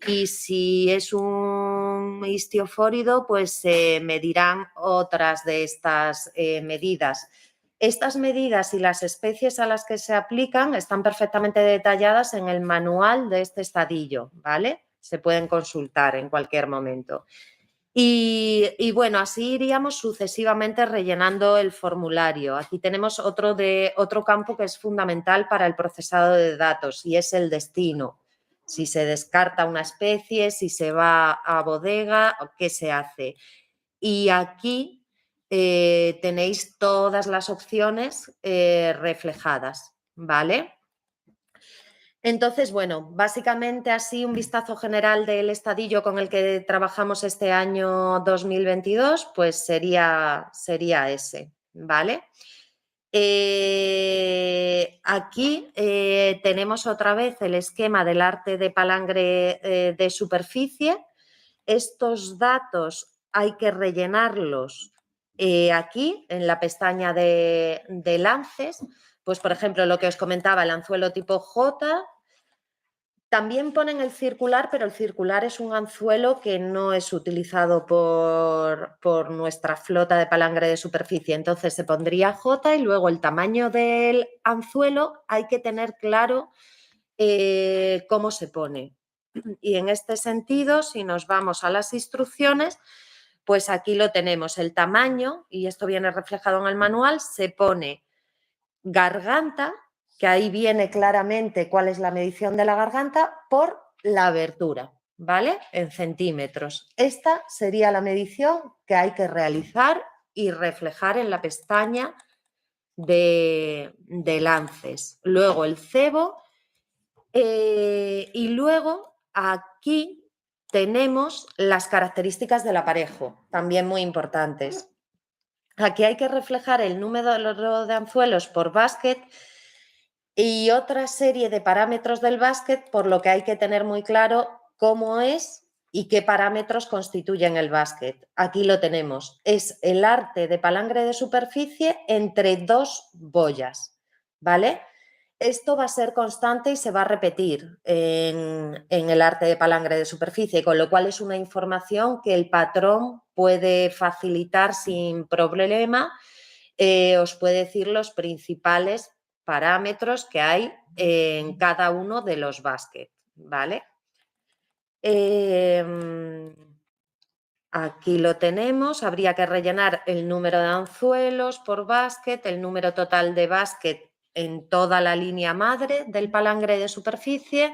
y si es un istiofórido, pues se medirán otras de estas medidas. Estas medidas y las especies a las que se aplican están perfectamente detalladas en el manual de este estadillo, ¿vale? Se pueden consultar en cualquier momento. Y bueno, así iríamos sucesivamente rellenando el formulario. Aquí tenemos otro campo que es fundamental para el procesado de datos y es el destino. Si se descarta una especie, si se va a bodega, ¿qué se hace? Y aquí tenéis todas las opciones reflejadas, ¿vale? Entonces, bueno, básicamente así un vistazo general del estadillo con el que trabajamos este año 2022, pues sería ese, ¿vale? Aquí tenemos otra vez el esquema del arte de palangre de superficie. Estos datos hay que rellenarlos aquí, en la pestaña de lances. Pues, por ejemplo, lo que os comentaba, el anzuelo tipo J. También ponen el circular, pero el circular es un anzuelo que no es utilizado por nuestra flota de palangre de superficie. Entonces se pondría J y luego el tamaño del anzuelo hay que tener claro cómo se pone. Y en este sentido, si nos vamos a las instrucciones, pues aquí lo tenemos, el tamaño, y esto viene reflejado en el manual, se pone garganta, que ahí viene claramente cuál es la medición de la garganta, por la abertura, ¿vale? En centímetros. Esta sería la medición que hay que realizar y reflejar en la pestaña de lances. Luego el cebo y luego aquí tenemos las características del aparejo, también muy importantes. Aquí hay que reflejar el número de anzuelos por básquet y otra serie de parámetros del básquet, por lo que hay que tener muy claro cómo es y qué parámetros constituyen el básquet. Aquí lo tenemos. Es el arte de palangre de superficie entre dos boyas, ¿vale? Esto va a ser constante y se va a repetir en el arte de palangre de superficie, con lo cual es una información que el patrón puede facilitar sin problema. Os puede decir los principales parámetros que hay en cada uno de los básquet, ¿vale? Aquí lo tenemos, habría que rellenar el número de anzuelos por básquet, el número total de básquet en toda la línea madre del palangre de superficie,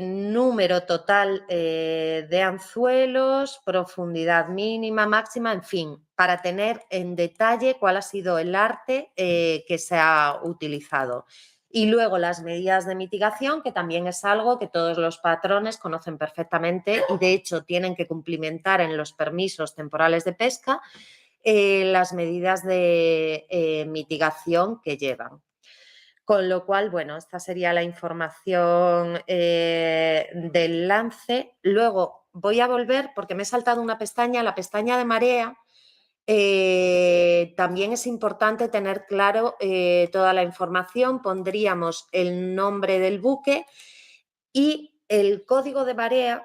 número total de anzuelos, profundidad mínima, máxima, en fin, para tener en detalle cuál ha sido el arte que se ha utilizado. Y luego las medidas de mitigación, que también es algo que todos los patrones conocen perfectamente y de hecho tienen que cumplimentar en los permisos temporales de pesca las medidas de mitigación que llevan. Con lo cual, bueno, esta sería la información del lance. Luego voy a volver, porque me he saltado una pestaña, la pestaña de marea. También es importante tener claro toda la información. Pondríamos el nombre del buque y el código de marea.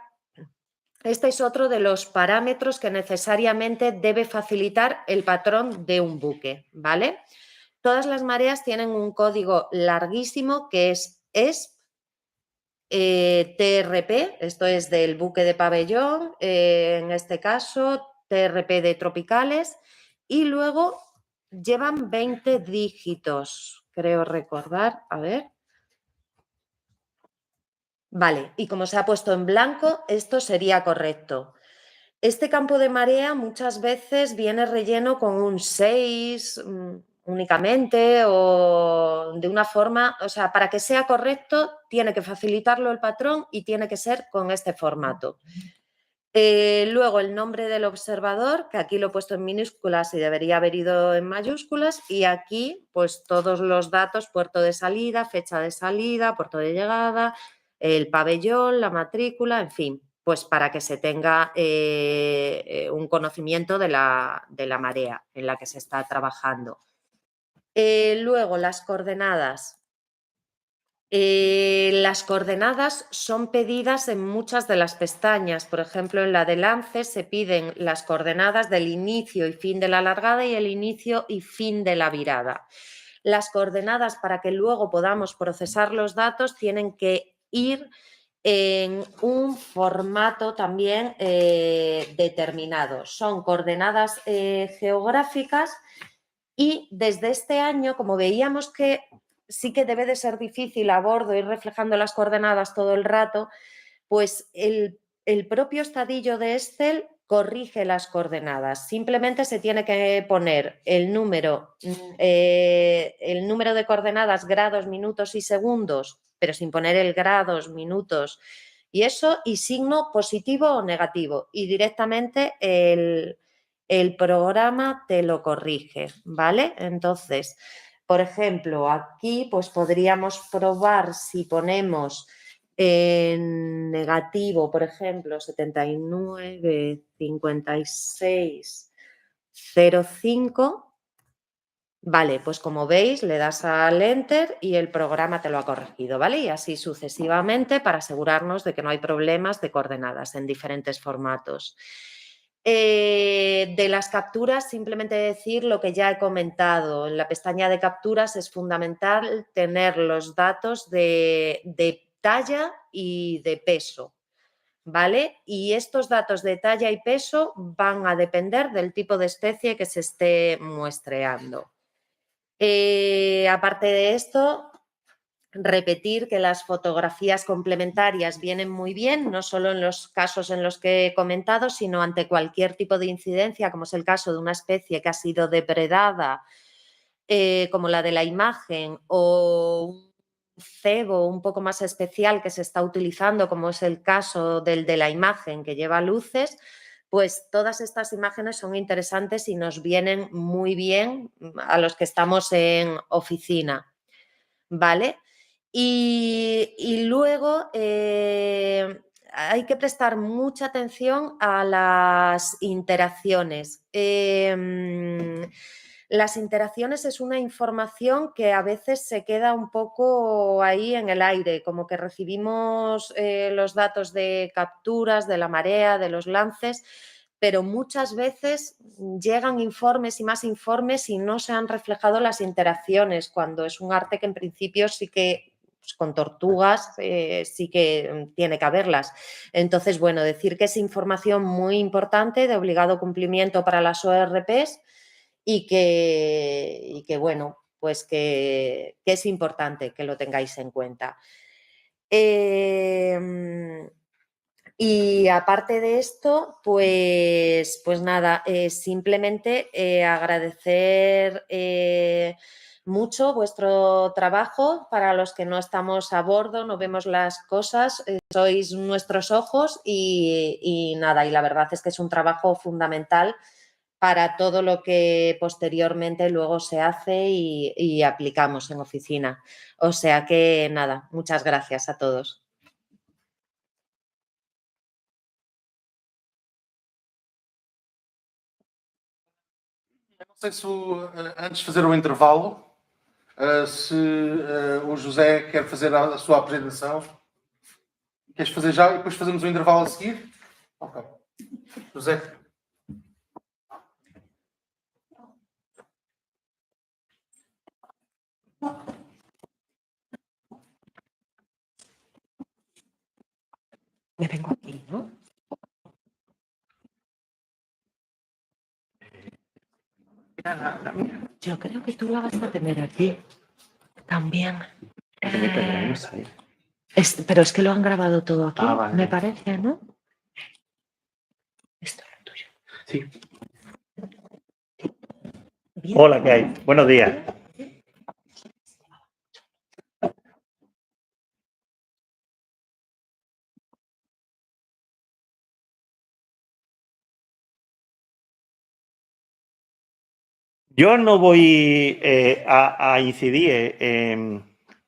Este es otro de los parámetros que necesariamente debe facilitar el patrón de un buque, ¿vale? Todas las mareas tienen un código larguísimo que es TRP, esto es del buque de pabellón, en este caso TRP de tropicales, y luego llevan 20 dígitos, creo recordar, a ver. Vale, y como se ha puesto en blanco, esto sería correcto. Este campo de marea muchas veces viene relleno con un 6 únicamente o de una forma, o sea, para que sea correcto tiene que facilitarlo el patrón y tiene que ser con este formato. Luego el nombre del observador, que aquí lo he puesto en minúsculas y debería haber ido en mayúsculas, y aquí pues todos los datos, puerto de salida, fecha de salida, puerto de llegada, el pabellón, la matrícula, en fin, pues para que se tenga un conocimiento de la marea en la que se está trabajando. Luego las coordenadas. Las coordenadas son pedidas en muchas de las pestañas. Por ejemplo, en la de lance se piden las coordenadas del inicio y fin de la largada y el inicio y fin de la virada. Las coordenadas, para que luego podamos procesar los datos, tienen que ir en un formato también determinado. Son coordenadas geográficas y desde este año, como veíamos que sí que debe de ser difícil a bordo ir reflejando las coordenadas todo el rato, pues el propio estadillo de Excel corrige las coordenadas. Simplemente se tiene que poner el número de coordenadas, grados, minutos y segundos, pero sin poner el grados, minutos y eso, y signo positivo o negativo. Y directamente el programa te lo corrige, ¿vale? Entonces, por ejemplo, aquí pues podríamos probar si ponemos en negativo, por ejemplo, 79, 56, 05. Vale, pues como veis, le das al Enter y el programa te lo ha corregido, ¿vale? Y así sucesivamente para asegurarnos de que no hay problemas de coordenadas en diferentes formatos. De las capturas, simplemente decir lo que ya he comentado. En la pestaña de capturas es fundamental tener los datos de talla y de peso, ¿vale? Y estos datos de talla y peso van a depender del tipo de especie que se esté muestreando. Aparte de esto, repetir que las fotografías complementarias vienen muy bien, no solo en los casos en los que he comentado, sino ante cualquier tipo de incidencia, como es el caso de una especie que ha sido depredada, como la de la imagen, o un cebo un poco más especial que se está utilizando, como es el caso del de la imagen que lleva luces, pues todas estas imágenes son interesantes y nos vienen muy bien a los que estamos en oficina, ¿vale? Y luego hay que prestar mucha atención a las interacciones. Las interacciones es una información que a veces se queda un poco ahí en el aire, como que recibimos los datos de capturas, de la marea, de los lances, pero muchas veces llegan informes y más informes y no se han reflejado las interacciones, cuando es un arte que en principio sí que, pues, con tortugas sí que tiene que haberlas. Entonces, bueno, decir que es información muy importante, de obligado cumplimiento para las ORPs y que bueno, pues que es importante que lo tengáis en cuenta. Y aparte de esto, pues nada, simplemente agradecer mucho vuestro trabajo. Para los que no estamos a bordo, no vemos las cosas, sois nuestros ojos y nada, y la verdad es que es un trabajo fundamental para todo lo que posteriormente luego se hace y aplicamos en oficina. O sea que nada, muchas gracias a todos. Eu não sei se antes de fazer o intervalo, se o José quer fazer a sua apresentação. Queres fazer já e depois fazemos o intervalo a seguir? Ok. José. Me vengo aquí, ¿no? Yo creo que tú la vas a tener aquí también. Pero es que lo han grabado todo aquí, Vale. me parece, ¿no? Esto es lo tuyo. Sí. Bien. Hola, ¿qué hay? Buenos días. Yo no voy a incidir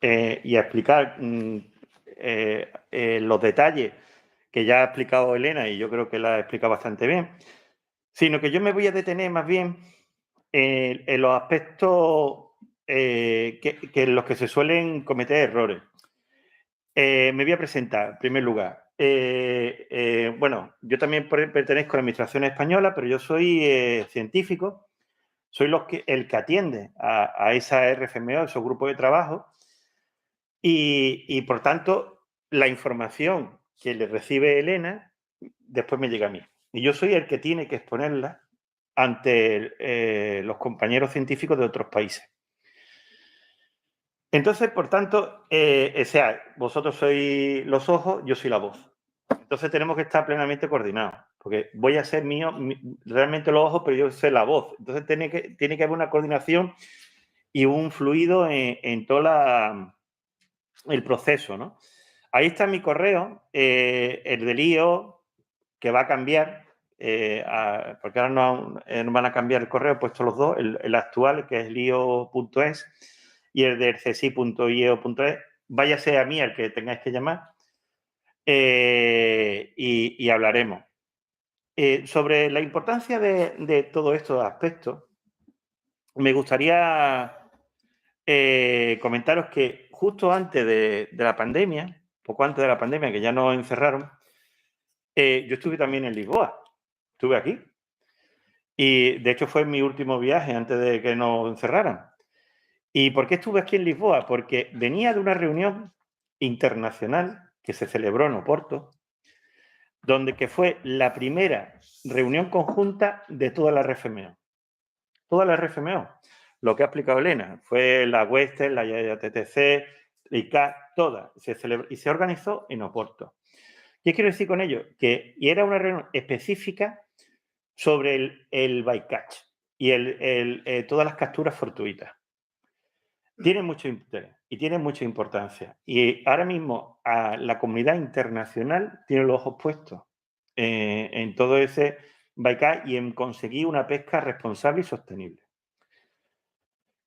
y a explicar los detalles que ya ha explicado Elena, y yo creo que la ha explicado bastante bien, sino que yo me voy a detener más bien en los aspectos que en los que se suelen cometer errores. Me voy a presentar, en primer lugar. Bueno, yo también pertenezco a la Administración Española, pero yo soy científico. Soy el que atiende a esa RFMO, esos grupos de trabajo, y por tanto, la información que le recibe Elena después me llega a mí. Y yo soy el que tiene que exponerla ante los compañeros científicos de otros países. Entonces, por tanto, o sea, vosotros sois los ojos, yo soy la voz. Entonces tenemos que estar plenamente coordinados, porque voy a ser realmente los ojos, pero yo soy la voz. Entonces tiene que haber una coordinación y un fluido en todo el proceso, ¿no? Ahí está mi correo, el del IO, que va a cambiar, porque ahora no van a cambiar el correo, he puesto los dos, el actual, que es el io.es, y el del csi.io.es. Váyase a mí al que tengáis que llamar. Y hablaremos. Sobre la importancia de todos estos aspectos, me gustaría comentaros que justo antes de la pandemia, poco antes de la pandemia, que ya nos encerraron, yo estuve también en Lisboa, estuve aquí. Y de hecho fue mi último viaje antes de que nos encerraran. ¿Y por qué estuve aquí en Lisboa? Porque venía de una reunión internacional que se celebró en Oporto, donde que fue la primera reunión conjunta de toda la RFMO. Toda la RFMO. Lo que ha explicado Elena fue la Western, la IATTC, la ICAT, toda. Se celebró y se organizó en Oporto. ¿Qué quiero decir con ello? Que y era una reunión específica sobre el bycatch y todas las capturas fortuitas. Tiene mucho interés y tiene mucha importancia. Y ahora mismo a la comunidad internacional tiene los ojos puestos en todo ese bycatch y en conseguir una pesca responsable y sostenible.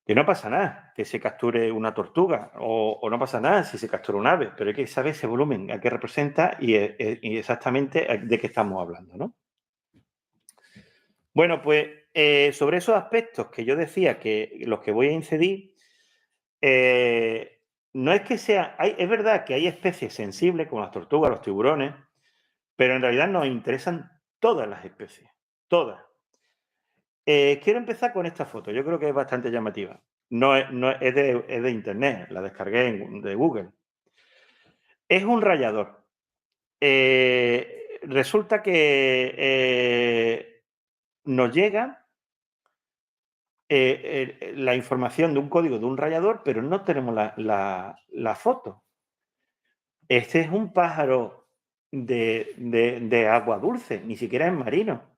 Que no pasa nada que se capture una tortuga o no pasa nada si se captura un ave, pero hay que saber ese volumen, a qué representa y exactamente de qué estamos hablando, ¿no? Bueno, pues sobre esos aspectos que yo decía que los que voy a incidir, no es que sea... es verdad que hay especies sensibles como las tortugas, los tiburones, pero en realidad nos interesan todas las especies, todas. Quiero empezar con esta foto, yo creo que es bastante llamativa. Es de internet, la descargué de Google. Es un rallador. Resulta que nos llega la información de un código de un rallador, pero no tenemos la foto. Este es un pájaro de agua dulce, ni siquiera es marino.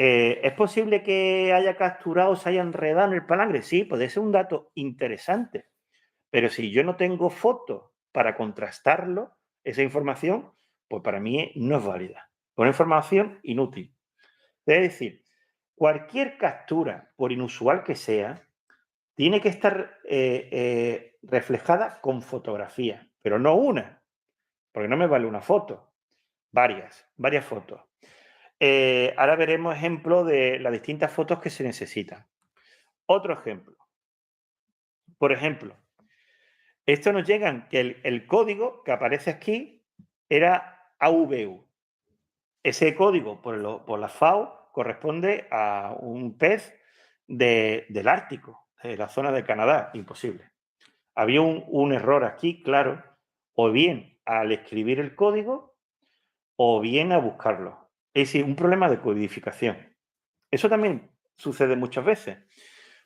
¿Es posible que haya capturado, se haya enredado en el palangre? Sí, puede ser un dato interesante. Pero si yo no tengo fotos para contrastarlo, esa información, pues para mí no es válida. Una información inútil. Es decir, cualquier captura, por inusual que sea, tiene que estar reflejada con fotografía, pero no una, porque no me vale una foto, varias fotos. Ahora veremos ejemplos de las distintas fotos que se necesitan. Otro ejemplo. Por ejemplo, esto nos llega que el código que aparece aquí era AVU. Ese código por la FAO corresponde a un pez del Ártico, de la zona de Canadá. Imposible. Había un error aquí, claro, o bien al escribir el código o bien a buscarlo. Es decir, un problema de codificación. Eso también sucede muchas veces.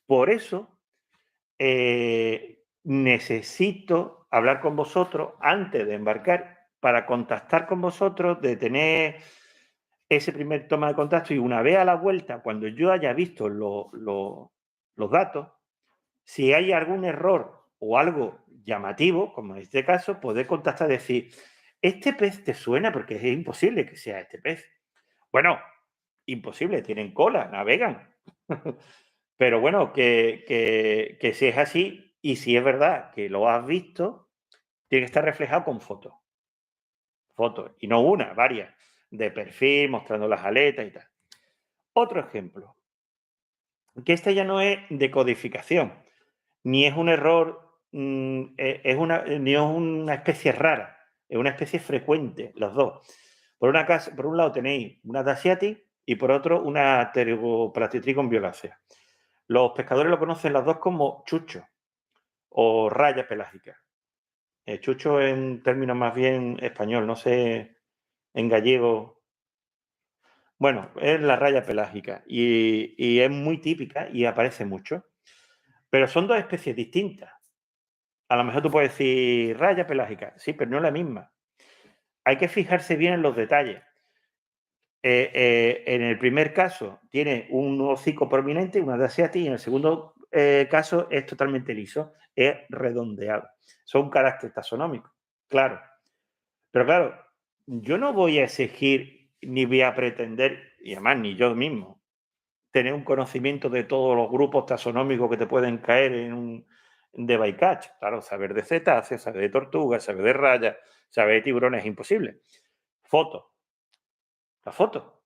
Por eso necesito hablar con vosotros antes de embarcar para contactar con vosotros, de tener ese primer toma de contacto y una vez a la vuelta, cuando yo haya visto los datos, si hay algún error o algo llamativo, como en este caso, poder contactar y decir, ¿este pez te suena? Porque es imposible que sea este pez. Bueno, imposible, tienen cola, navegan. Pero bueno, que si es así y si es verdad que lo has visto, tiene que estar reflejado con fotos. Fotos, y no una, varias, de perfil, mostrando las aletas y tal. Otro ejemplo, que este ya no es de codificación, ni es un error, ni es una especie rara, es una especie frecuente, los dos. Por un lado tenéis una Daciati y por otro una Pteroplatytricon violácea. Los pescadores lo conocen las dos como chucho o raya pelágica. Chucho es un término más bien español, no sé en gallego. Bueno, es la raya pelágica y es muy típica y aparece mucho. Pero son dos especies distintas. A lo mejor tú puedes decir raya pelágica, sí, pero no es la misma. Hay que fijarse bien en los detalles. En el primer caso tiene un hocico prominente, una daciati, y en el segundo caso es totalmente liso, es redondeado. Son un carácter taxonómico, claro. Pero claro, yo no voy a exigir ni voy a pretender, y además ni yo mismo, tener un conocimiento de todos los grupos taxonómicos que te pueden caer de bycatch. Claro, saber de cetáceos, saber de tortugas, saber de rayas, saber de tiburones es imposible. Foto. La foto.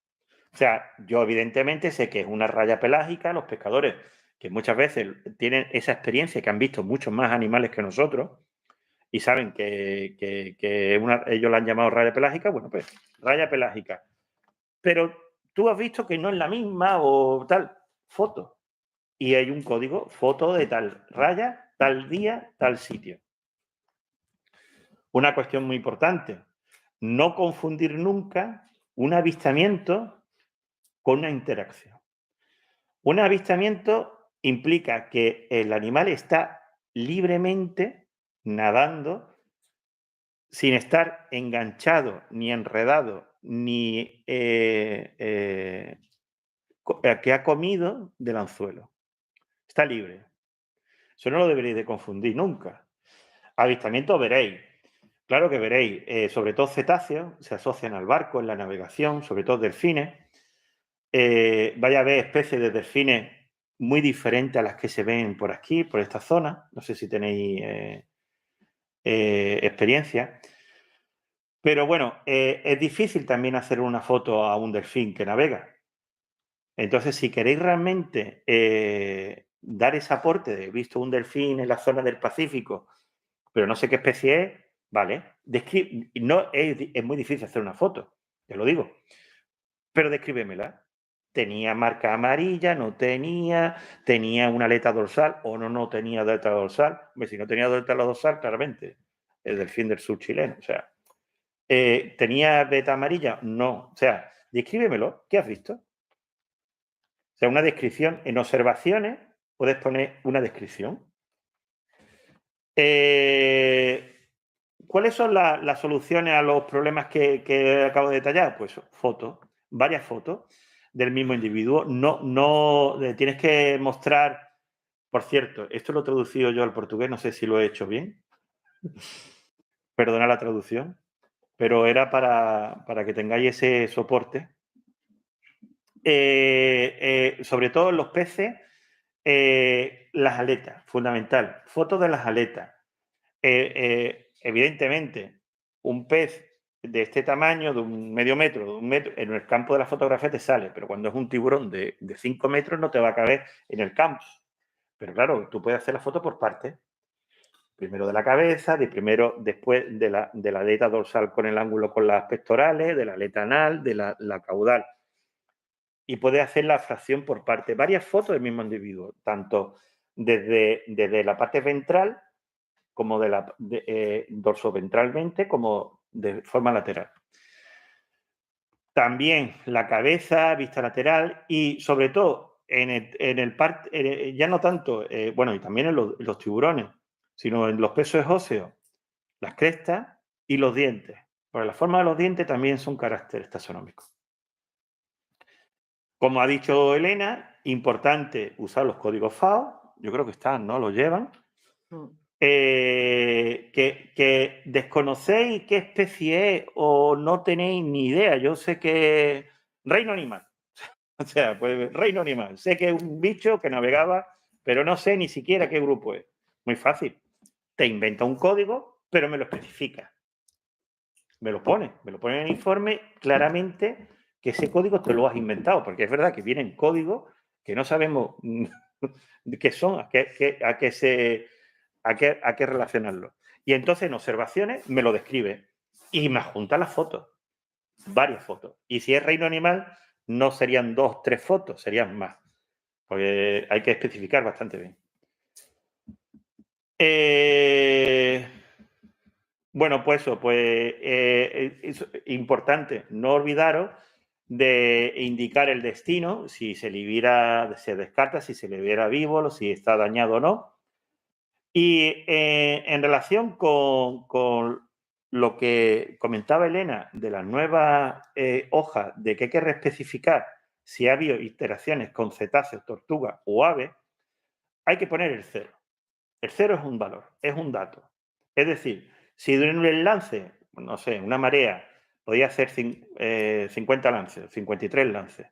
O sea, yo evidentemente sé que es una raya pelágica, los pescadores que muchas veces tienen esa experiencia, que han visto muchos más animales que nosotros y saben que ellos la han llamado raya pelágica, bueno, pues raya pelágica. Pero tú has visto que no es la misma o tal, foto. Y hay un código, foto de tal raya, tal día, tal sitio. una cuestión muy importante. No confundir nunca un avistamiento con una interacción. Un avistamiento implica que el animal está libremente nadando sin estar enganchado, ni enredado, ni que ha comido del anzuelo. Está libre. Eso no lo deberéis de confundir nunca. Avistamiento veréis. Claro que veréis, sobre todo cetáceos, se asocian al barco en la navegación, sobre todo delfines. Vaya a ver especies de delfines muy diferentes a las que se ven por aquí, por esta zona. No sé si tenéis experiencia. Pero bueno, es difícil también hacer una foto a un delfín que navega. Entonces, si queréis realmente dar ese aporte de he visto un delfín en la zona del Pacífico, pero no sé qué especie es, vale. No, es muy difícil hacer una foto, te lo digo. Pero descríbemela. ¿Tenía marca amarilla? ¿No tenía? ¿Tenía una aleta dorsal o no tenía aleta dorsal? Hombre, si no tenía aleta dorsal, claramente, el delfín del sur chileno. O sea, ¿tenía aleta amarilla? No. O sea, descríbemelo. ¿Qué has visto? O sea, una descripción. En observaciones puedes poner una descripción. ¿Cuáles son las soluciones a los problemas que acabo de detallar? Pues fotos, varias fotos del mismo individuo. No tienes que mostrar, por cierto, esto lo he traducido yo al portugués, no sé si lo he hecho bien. Perdona la traducción, pero era para que tengáis ese soporte. Sobre todo en los peces, las aletas, fundamental. Fotos de las aletas. Evidentemente, un pez de este tamaño, de un medio metro, de un metro, en el campo de la fotografía te sale, pero cuando es un tiburón de 5 metros no te va a caber en el campo. Pero claro, tú puedes hacer la foto por partes. Primero de la cabeza, después de la aleta dorsal con el ángulo con las pectorales, de la aleta anal, de la caudal. Y puedes hacer la fracción por parte. Varias fotos del mismo individuo, tanto desde la parte ventral como dorsoventralmente, como de forma lateral. También la cabeza, vista lateral y sobre todo ya no tanto, bueno, y también en los tiburones, sino en los peces óseos, las crestas y los dientes. Porque la forma de los dientes también son caracteres taxonómicos. Como ha dicho Elena, importante usar los códigos FAO, yo creo que están, ¿no? Los llevan. Que desconocéis qué especie es o no tenéis ni idea. Yo sé que reino animal. O sea, pues reino animal. Sé que es un bicho que navegaba, pero no sé ni siquiera qué grupo es. Muy fácil. Te inventa un código, pero me lo especifica. Me lo pone en el informe claramente que ese código te lo has inventado, porque es verdad que vienen códigos que no sabemos qué son, a qué relacionarlo. Y entonces en observaciones me lo describe y me adjunta las fotos, varias fotos. Y si es reino animal, no serían 2, 3 fotos, serían más, porque hay que especificar bastante bien. Bueno, pues eso, es importante no olvidaros de indicar el destino, si se descarta, si se le viera vivo, si está dañado o no. Y en relación con lo que comentaba Elena de las nuevas hojas, de que hay que reespecificar si ha habido interacciones con cetáceos, tortugas o aves, hay que poner el 0. El 0 es un valor, es un dato. Es decir, si en el lance, no sé, una marea, podía hacer 50 lances, 53 lances,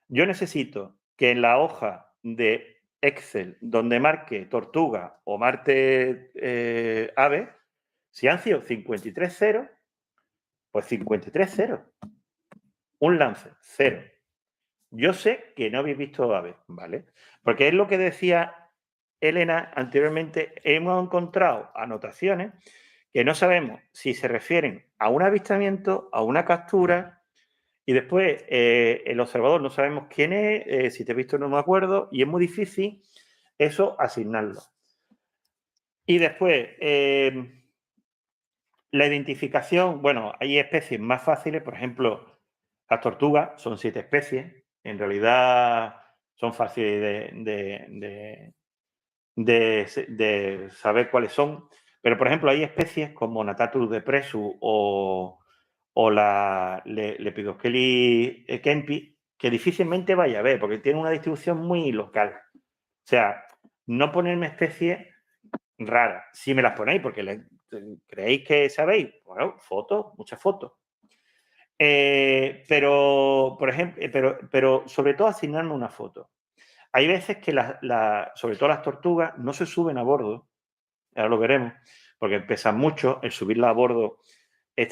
yo necesito que en la hoja de Excel donde marque tortuga o marque ave, si han sido 53 ceros, pues 53 ceros. Un lance, 0. Yo sé que no habéis visto ave, ¿vale? Porque es lo que decía Elena anteriormente, hemos encontrado anotaciones que no sabemos si se refieren a un avistamiento, a una captura, y después el observador no sabemos quién es, si te he visto no me acuerdo, y es muy difícil eso asignarlo. Y después, La identificación, bueno, hay especies más fáciles, por ejemplo, las tortugas, son 7 especies, en realidad son fáciles de saber cuáles son, pero por ejemplo hay especies como Nataturus depressus o la Lepidoscelis kempi que difícilmente vaya a ver porque tienen una distribución muy local. O sea, no ponerme especies raras, si me las ponéis porque creéis que sabéis, bueno, fotos, muchas fotos. Pero, por ejemplo, pero sobre todo asignarme una foto. Hay veces que sobre todo las tortugas no se suben a bordo, ahora lo veremos, porque pesan mucho, el subirla a bordo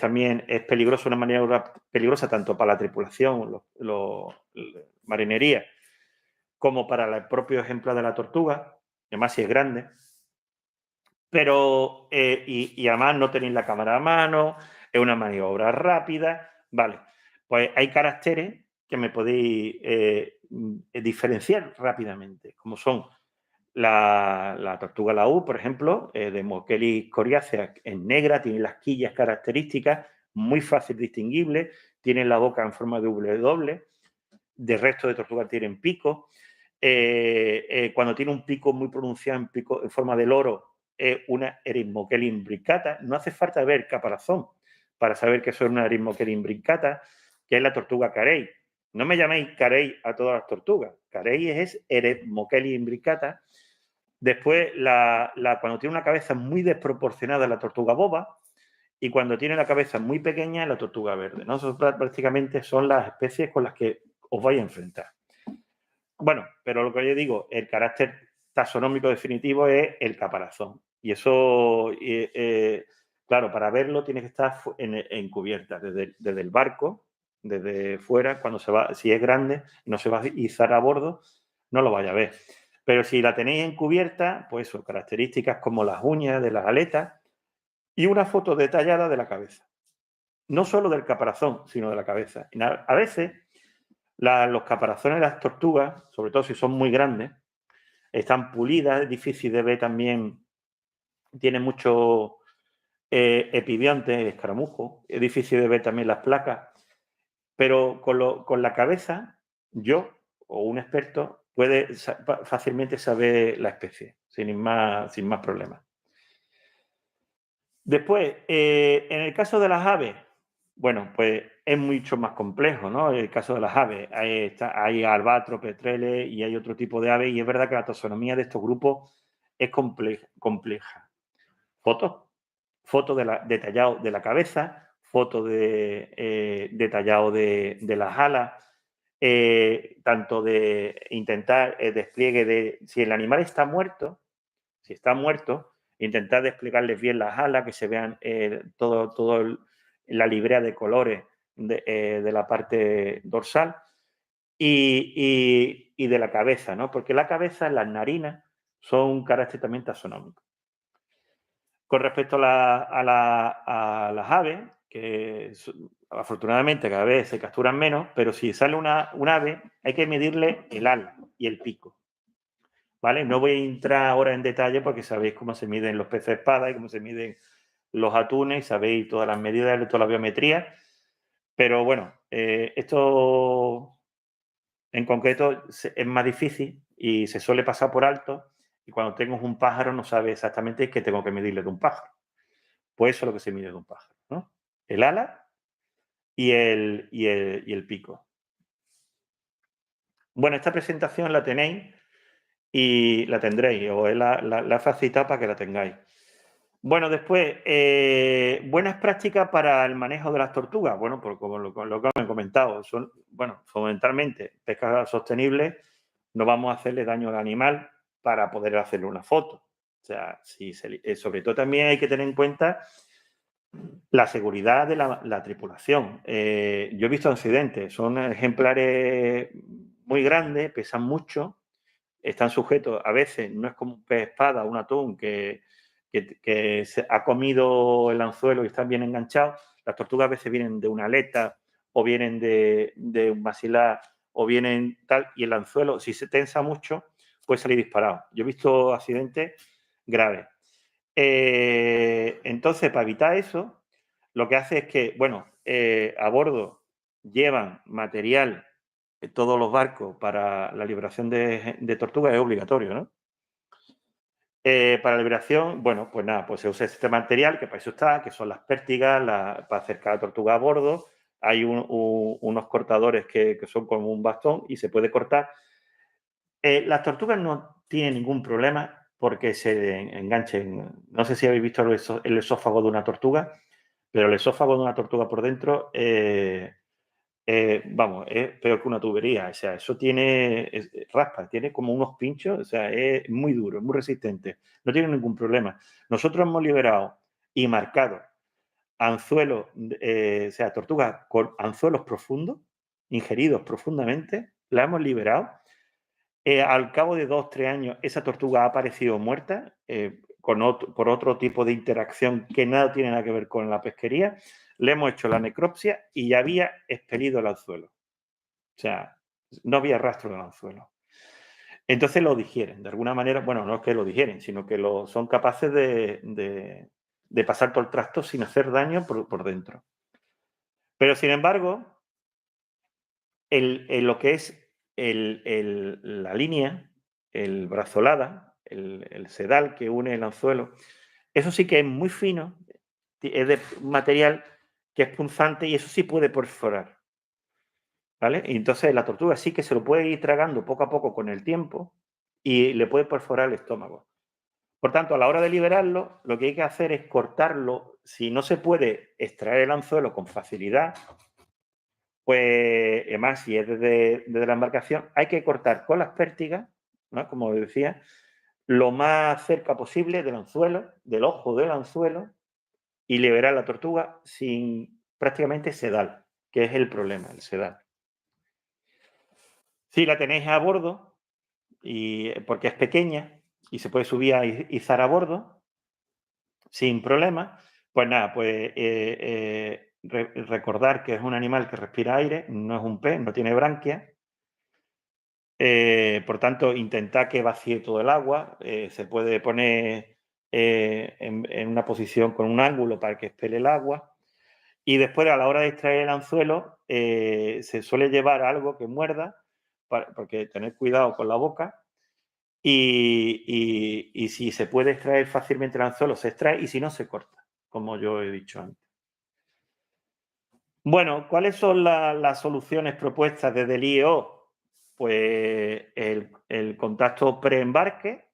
también es peligroso, de una manera peligrosa tanto para la tripulación, marinería, como para el propio ejemplar de la tortuga, además si es grande. Pero, y además no tenéis la cámara a mano, es una maniobra rápida, vale. Pues hay caracteres que me podéis diferenciar rápidamente, como son la tortuga laúd, por ejemplo, de Mochelis coriacea, es negra, tiene las quillas características, muy fácil distinguible, tiene la boca en forma de W, de resto de tortugas tienen pico. Cuando tiene un pico muy pronunciado en forma de loro, es una Erismochelis imbricata. No hace falta ver caparazón para saber que eso es una Erismochelis imbricata, que es la tortuga carey. No me llaméis carey a todas las tortugas. Carey es Erismochelis imbricata. Después, cuando tiene una cabeza muy desproporcionada, la tortuga boba. Y cuando tiene la cabeza muy pequeña, la tortuga verde, ¿no? Eso prácticamente son las especies con las que os vais a enfrentar. Bueno, pero lo que yo digo, el carácter taxonómico definitivo es el caparazón. Y eso, claro, para verlo tiene que estar en cubierta, desde el barco, desde fuera, cuando se va, si es grande y no se va a izar a bordo, no lo vaya a ver. Pero si la tenéis en cubierta, pues eso, características como las uñas de las aletas y una foto detallada de la cabeza. No solo del caparazón, sino de la cabeza. Y a veces los caparazones de las tortugas, sobre todo si son muy grandes, están pulidas, es difícil de ver también, tiene mucho epibionte, escaramujo, es difícil de ver también las placas, pero con la cabeza, yo o un experto puede fácilmente saber la especie, sin más problemas. Después, en el caso de las aves, bueno, pues es mucho más complejo, ¿no? En el caso de las aves, hay albatros, petreles y hay otro tipo de aves y es verdad que la taxonomía de estos grupos es compleja. Fotos detallado de la cabeza, fotos detallado de las alas, tanto de intentar despliegue de si el animal está muerto, intentar desplegarles bien las alas, que se vean todo la librea de colores de la parte dorsal y de la cabeza, ¿no? Porque la cabeza, las narinas, son un carácter también taxonómico. Con respecto a las aves, que afortunadamente cada vez se capturan menos, pero si sale un ave, hay que medirle el ala y el pico. ¿Vale? No voy a entrar ahora en detalle porque sabéis cómo se miden los peces espada y cómo se miden los atunes, sabéis todas las medidas de toda la biometría, pero bueno, esto en concreto es más difícil y se suele pasar por alto y cuando tengo un pájaro no sabe exactamente qué tengo que medirle de un pájaro. Pues eso es lo que se mide de un pájaro, ¿no? El ala y el pico. Bueno, esta presentación la tenéis y la tendréis, o la he facilitado para que la tengáis. Bueno, después, buenas prácticas para el manejo de las tortugas. Bueno, pues como lo que he comentado, son, bueno, fundamentalmente pesca sostenible, no vamos a hacerle daño al animal para poder hacerle una foto. O sea, sobre todo también hay que tener en cuenta la seguridad de la tripulación. Yo he visto accidentes, son ejemplares muy grandes, pesan mucho, están sujetos, a veces no es como un pez espada, un atún que se ha comido el anzuelo y están bien enganchados. Las tortugas a veces vienen de una aleta o vienen de un maxilar o vienen tal, y el anzuelo, si se tensa mucho, puede salir disparado. Yo he visto accidentes graves. Entonces, para evitar eso, lo que hace es que, bueno, a bordo llevan material todos los barcos para la liberación de tortugas, es obligatorio, ¿no? Para la liberación, bueno, pues nada, pues se usa este material que para eso está, que son las pértigas, para acercar a la tortuga a bordo. Hay unos cortadores que son como un bastón y se puede cortar. Las tortugas no tienen ningún problema porque se enganchen. No sé si habéis visto el esófago de una tortuga, pero el esófago de una tortuga por dentro, vamos, es peor que una tubería. O sea, eso raspa, tiene como unos pinchos, o sea, es muy duro, es muy resistente. No tiene ningún problema. Nosotros hemos liberado y marcado anzuelos, o sea, tortugas con anzuelos profundos, ingeridos profundamente, la hemos liberado. Al cabo de 2 o 3 años, esa tortuga ha aparecido muerta por otro tipo de interacción que nada tiene nada que ver con la pesquería. Le hemos hecho la necropsia y ya había expelido el anzuelo. O sea, no había rastro del anzuelo. Entonces lo digieren. De alguna manera, bueno, no es que lo digieren, sino que son capaces de pasar por el tracto sin hacer daño por dentro. Pero, sin embargo, lo que es la línea, el brazolada, el sedal que une el anzuelo, eso sí que es muy fino, es de material que es punzante y eso sí puede perforar, ¿vale? Y entonces la tortuga sí que se lo puede ir tragando poco a poco con el tiempo y le puede perforar el estómago. Por tanto, a la hora de liberarlo, lo que hay que hacer es cortarlo. Si no se puede extraer el anzuelo con facilidad, pues, además, si es desde la embarcación, hay que cortar con las pértigas, ¿no? Como decía, lo más cerca posible del anzuelo, del ojo del anzuelo, y liberar la tortuga sin prácticamente sedal, que es el problema, el sedal. Si la tenéis a bordo, porque es pequeña y se puede subir a izar a bordo, sin problema, pues nada, pues recordar que es un animal que respira aire, no es un pez, no tiene branquias. Por tanto, intentar que vacíe todo el agua. Se puede poner en una posición con un ángulo para que expele el agua. Y después, a la hora de extraer el anzuelo, se suele llevar algo que muerda, porque tener cuidado con la boca. Y si se puede extraer fácilmente el anzuelo, se extrae, y si no, se corta, como yo he dicho antes. Bueno, ¿cuáles son las soluciones propuestas desde el IEO? Pues el contacto preembarque,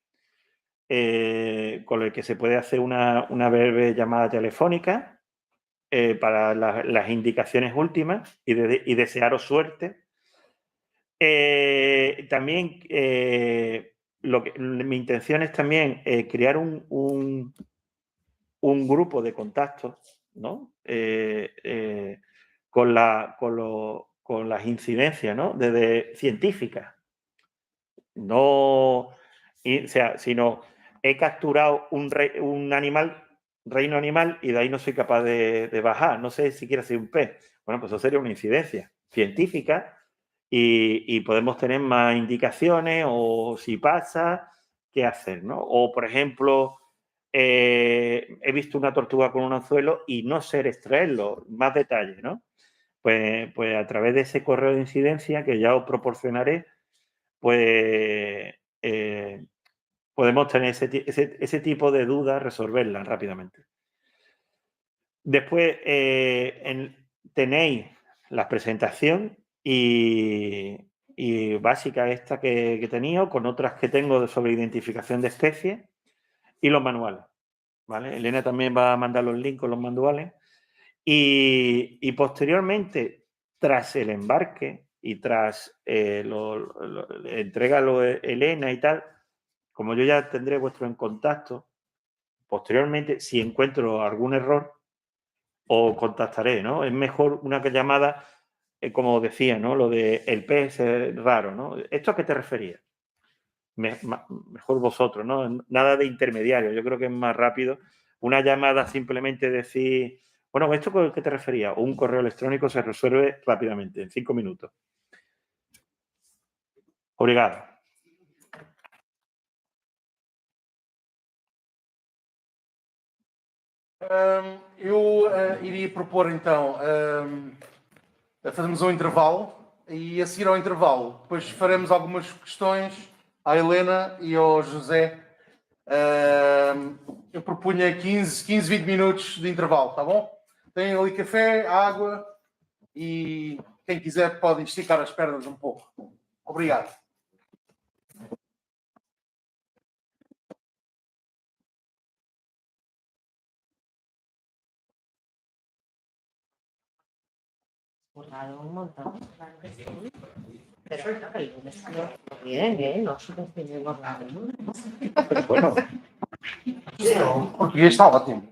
con el que se puede hacer una breve llamada telefónica para las indicaciones últimas y desearos suerte. También mi intención es también crear un grupo de contactos, ¿no? Con las incidencias, ¿no? Desde científicas. No, o sea, sino he capturado un animal, reino animal, y de ahí no soy capaz de bajar. No sé si quiere ser un pez. Bueno, pues eso sería una incidencia científica y podemos tener más indicaciones o si pasa, qué hacer, ¿no? O, por ejemplo, he visto una tortuga con un anzuelo y no sé extraerlo, más detalles, ¿no? Pues a través de ese correo de incidencia que ya os proporcionaré, pues podemos tener ese tipo de dudas, resolverlas rápidamente. Después tenéis la presentación y básica esta que he tenido, con otras que tengo sobre identificación de especies y los manuales, ¿vale? Elena también va a mandar los links con los manuales. Y posteriormente, tras el embarque y tras entrega Elena y tal, como yo ya tendré vuestro en contacto, posteriormente, si encuentro algún error, os contactaré, ¿no? Es mejor una llamada, como decía, ¿no? Lo de el pez es raro, ¿no? ¿Esto a qué te referías? Mejor vosotros, ¿no? Nada de intermediario. Yo creo que es más rápido. Una llamada, simplemente decir, bueno, ¿esto con qué te referías? O un correo electrónico se resuelve rápidamente, en 5 minutos. Obrigado. Eu iria propor então fazermos um intervalo e a seguir ao intervalo depois faremos algumas questões à Helena e ao José. Eu propunha 15, 20 minutos de intervalo, tá bom? Tem ali café, água e quem quiser pode esticar as pernas um pouco. Obrigado. Currado un montón, claro que sí. Pero bueno, que el lunes salió bien, no subestimemos nada. Pero bueno. O português está ótimo.